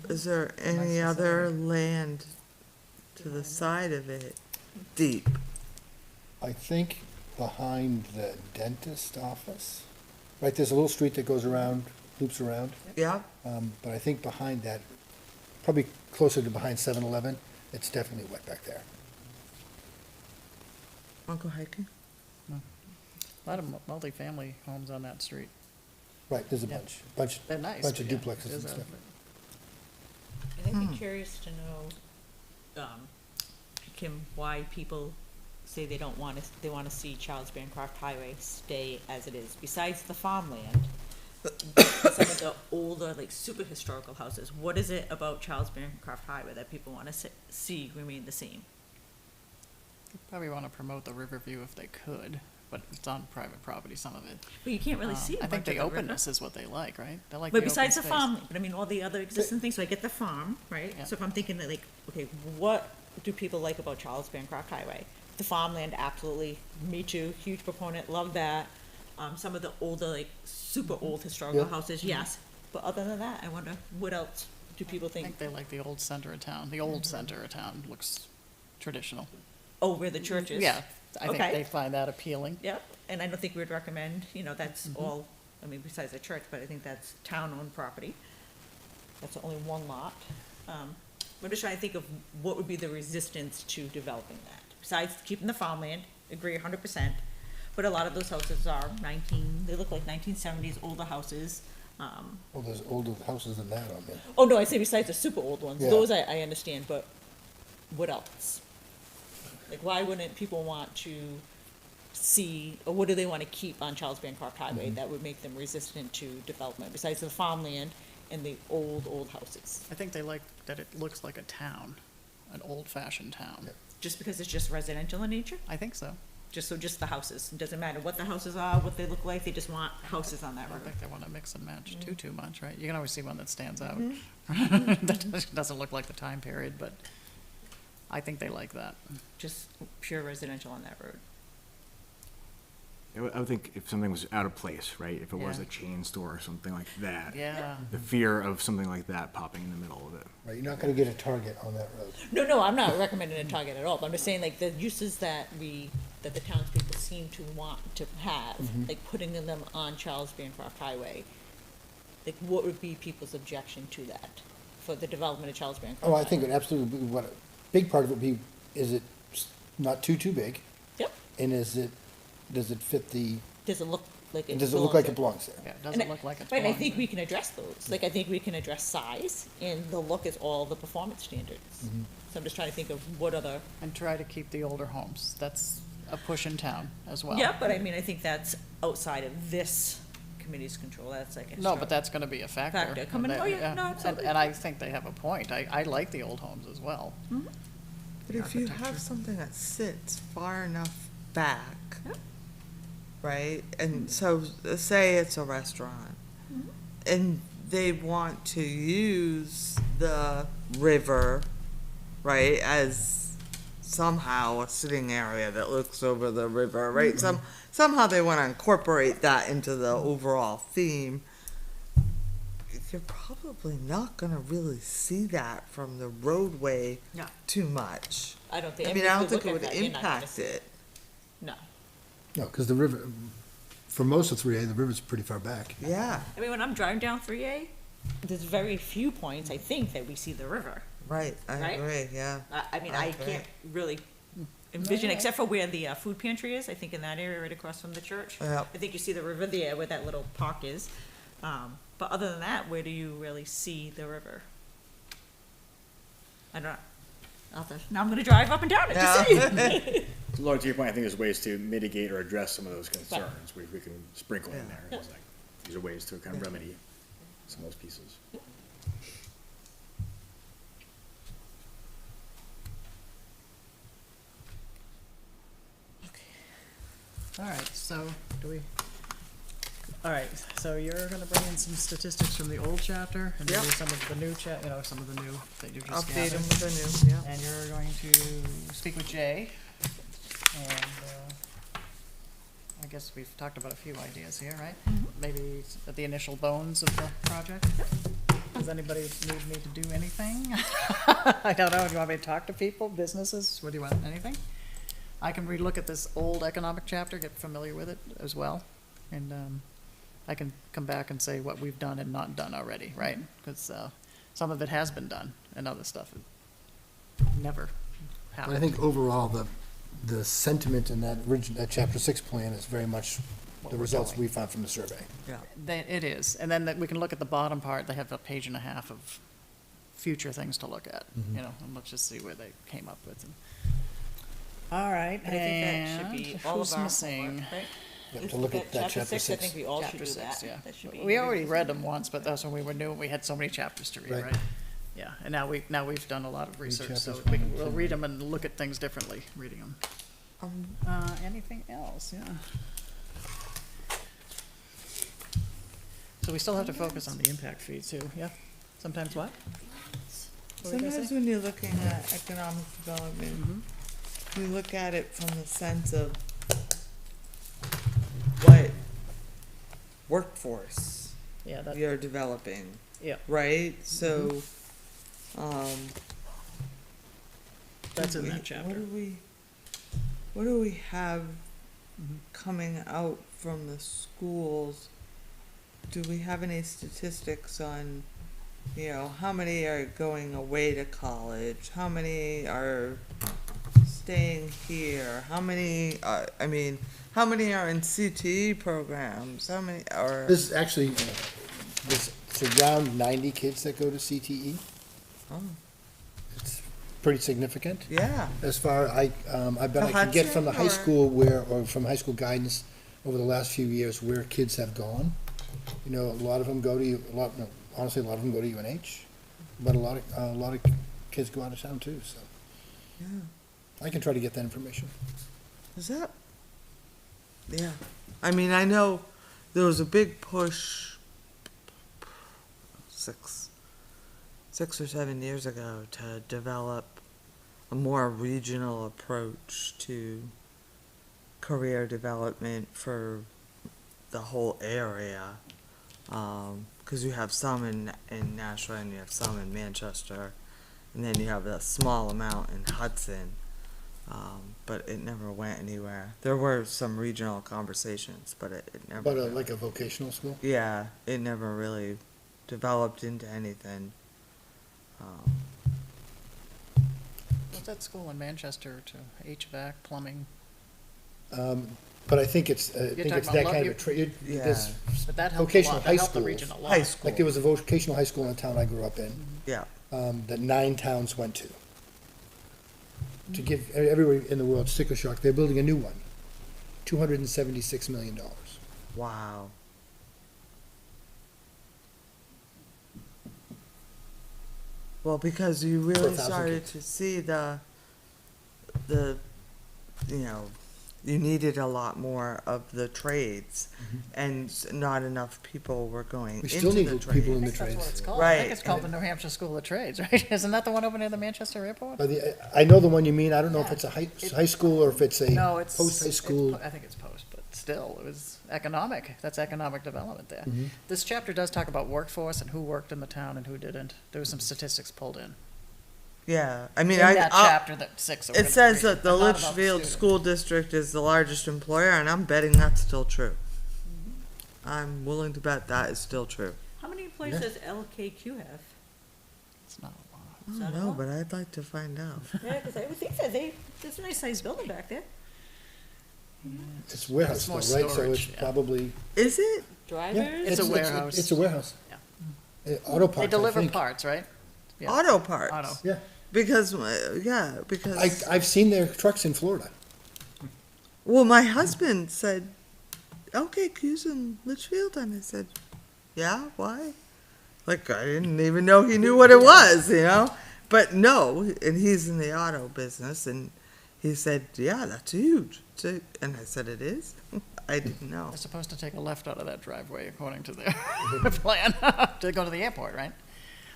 Is there any other land to the side of it? Deep. I think behind the dentist office, right, there's a little street that goes around, loops around. Yeah? But I think behind that, probably closer to behind 7-Eleven, it's definitely wet back there. Want to go hiking? A lot of multifamily homes on that street. Right, there's a Yeah. bunch They're nice. of but yeah, duplexes and there's a- stuff. And I'd be curious to know, Kim, why people say they don't want to, they want to see Charles Bancroft Highway stay as it is, besides the farmland. Some of the older, like, super historical houses, what is it about Charles Bancroft Highway that people want to see remain the same? Probably want to promote the Riverview if they could, but it's on private property, some of it. But you can't really see I much think of the the river. openness is what they like, right? They like But the open besides the space. farm, but I mean, all the other existing things, so I get the farm, right? Yeah. So if I'm thinking that, like, okay, what do people like about Charles Bancroft Highway? The farmland, absolutely, me too, huge proponent, love that. Some of the older, like, super old historical Yeah. houses, yes. But other than that, I wonder, what else do people I think? think they like the old center of town. The old center of town looks traditional. Oh, where the church is? Yeah, I think Okay. they find that appealing. Yep, and I don't think we'd recommend, that's Mm-hmm. all, I mean, besides the church, but I think that's town-owned property. That's only one lot. I'm just trying to think of what would be the resistance to developing that, besides keeping the farmland, agree 100%. But a lot of those houses are they look like 1970s older houses. Well, there's older houses than that on there. Oh, no, I say besides the super old ones, Yeah. those I understand, but what else? Like, why wouldn't people want to see, or what do they want to keep on Charles Bancroft Highway that would make them resistant to development, besides the farmland and the old houses? I think they like that it looks like a town, an old-fashioned town. Yeah. Just because it's just residential in nature? I think so. Just the houses, it doesn't matter what the houses are, what they look like, they just want houses on that I don't road. think they want to mix and match Mm-hmm. too much, right? You can always see one that stands out. That doesn't look like the time period, but I think they like that. Just pure residential on that road. I would think if something was out of place, right, if it was Yeah. a chain store or something like that. Yeah. The fear of something like that popping in the middle of it. Right, you're not gonna get a Target on that road. No, I'm not recommending a Target at all, but I'm just saying, like, the uses that that the townspeople seem to want to have, like putting them on Charles Bancroft Highway, like, what would be people's objection to that, for the development of Charles Bancroft? Oh, I think Highway? it absolutely, what, a big part of it would be, is it not too big? Yep, And does it fit does it look like it does it look like it belongs belongs there? Yeah, it And doesn't look like it's Right, I belongs think there. we can address those, like, I think we can address size, and the look is all the performance standards. So I'm just trying to think of what other. And try to keep the older homes. That's a push in town as well. Yeah, but I mean, I think that's outside of this committee's control, that's like a. No, but that's gonna be a factor. Factor. Come in- And oh, that- yeah, no, And- absolutely. And I think they have a point. I like the old homes as well. But if you Architecture. have something that sits far enough back, Yeah. right? And so, say it's a restaurant, and they want to use the river, right, as somehow a sitting area that looks over the river, right? Somehow they want to incorporate that into the overall theme. You're probably not going to really see that from the roadway No. too much. I don't think. I mean, if I you don't think look it at would that, you're not gonna impact see it. No. No, because the river, for most of 3A, the river's pretty far back. Yeah, I mean, when I'm driving down 3A, there's very few points, I think, that we see the river. right. I Right? agree. Yeah. I mean, I Okay. can't really envision, except for where the food pantry is, I think in that area right across from the church. Yep. I think you see the river there where that little park is. But other than that, where do you really see the river? I don't know. Now I'm gonna drive up and down it to see. So Laura, to your point, I think there's ways to mitigate or address some of those concerns. We can sprinkle in there. It's like, these are ways to kind of remedy some of those pieces. All right, so all right, so you're gonna bring in some statistics from the old chapter and maybe Yep. some of the new some of the new that you just Update them gathered. with the new, yeah. And you're going to speak with Jay, and, I guess we've talked about a few ideas here, right? Maybe at the initial bones of the project? Does anybody need me to do anything? I don't know, do you want me to talk to people, businesses, what do you want, anything? I can relook at this old economic chapter, get familiar with it as well, and, I can come back and say what we've done and not done already, right? Because, some of it has been done, and other stuff never But I happened. think overall, the sentiment in that chapter 6 plan is very much What the we're results doing. we found from the survey. It is, and then we can look at the bottom part, they have a page and a half of future things to look at, you know, and let's just see where they came up with. All right, And I think that and should be all who's of our missing? homework, right? Yeah, to look at that chapter 6. I think we all should Chapter do 6, that. yeah. That should be. We already read them once, but that's when we were new, we had so many chapters to read, Right. right? Yeah, and now we've done a lot of research, so chapters, one and we'll two. read them and look at things differently, reading them. Anything else, yeah? So we still have to focus on the impact fee too, yeah? Sometimes what? What were you gonna Sometimes say? when you're looking at economic development, you look at it from the sense of what workforce Yeah, that, you're developing, yeah, right? So, that's in that What chapter. do we have Mhm. coming out from the schools? Do we have any statistics on, how many are going away to college? How many are staying here? How many, how many are in CTE programs? How many are? This is actually, it's around 90 kids that go to CTE. Oh, It's pretty significant. yeah, As far, I bet I can get from the high Hudson, or- school or from high school guidance over the last few years where kids have gone. A lot of them go to, honestly, a lot of them go to UNH, but a lot of kids go out of town too, so. yeah. I can try to get that information. Is that? Yeah. I know there was a big push 6 or 7 years ago to develop a more regional approach to career development for the whole area. 'Cause you have some in Nashua and you have some in Manchester, and then you have a small amount in Hudson. But it never went anywhere. There were some regional conversations, but it never. But like a vocational school? Yeah, it never really developed into anything. What's that school in Manchester to HVAC, plumbing? But I think it's talking that about kind of a you- trade. Yeah. There's But that helped a vocational lot, high that helped the schools. region a lot. High school. Like there was a vocational high school in the town I grew up in, Yeah, that 9 towns went to. To give everywhere in the world sticker shock, they're building a new one. $276 million. wow. Well, because you really 4,000 started kids. to see you needed a lot more of the trades, and not enough people were going We into still need the people I in the think that's what trades. it's called. I think Right. it's called the New Hampshire School of Trades, right? Isn't that the one over near the Manchester Airport? But I know the one you mean. I don't know if Yeah. it's a high It- school or if it's a No, it's. post-high it's school. po- I think it's post, but still, it was economic. That's economic development there. Mhm. This chapter does talk about workforce and who worked in the town and who didn't. There was some statistics pulled in. Yeah, In that chapter, that 6. that we're It gonna says read, that the but not about Litchfield students. School District is the largest employer, and I'm betting that's still true. Mm-hmm. I'm willing to bet that is still true. How many employees Yeah. does LKQ have? It's not a lot. I Is don't that know, all? but I'd like to find out. Yeah, because I would think that there's a nice sized building back there. It's warehouse It's though, more right? So storage, it's yeah. probably, Is it? Drivers? It's a warehouse. It's a warehouse. Yeah. Auto parts, They I deliver think. parts, right? Yeah. Auto parts. Auto. Yeah, Because, because, I've seen their trucks in Florida. well, my husband said, okay, Q's in Litchfield, and I said, yeah, why? Like, I didn't even know he knew what it was, you know? But no, and he's in the auto business, and he said, yeah, that's huge. And I said, it is? I didn't know. They're supposed to take a left out of that driveway according to their plan to go to the airport, right?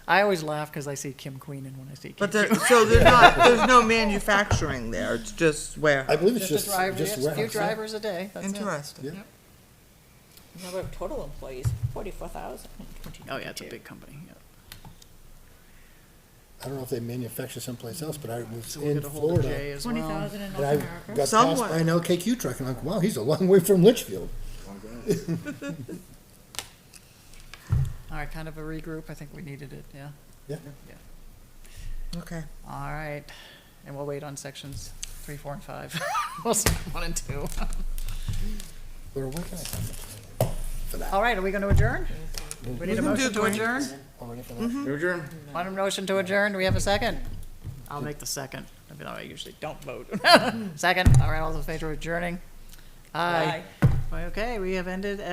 I always laugh because I see Kim Queenan when I see Kim. But there's no manufacturing there, it's just where, I believe it's Just a just, driver, just yes, a few warehouse. yeah. drivers a day. That's it. interesting. Yeah. Number of total employees, 44,000 in 2022. Oh, yeah, it's a big company. Yeah. I don't know if they manufacture someplace else, but I was So we'll in get a hold of Jay Florida. as well. 20,000 in And North I America. got passed Somewhat. by an LKQ truck, and I'm like, wow, he's a long way from Litchfield. All right, kind of a regroup. I think we needed it, yeah. Yeah. Okay. All right, and we'll wait on sections 3, 4, and 5. We'll start 1 and 2. Laura, where can I find it? For that. All right, are we going to adjourn? We need a can motion do to green. adjourn? Already for that? New adjourn? Want a motion to adjourn? Do we have a second? I'll make the second, even though I usually don't vote. Second, all right, all those in favor of adjourning? Aye. Okay, we have ended at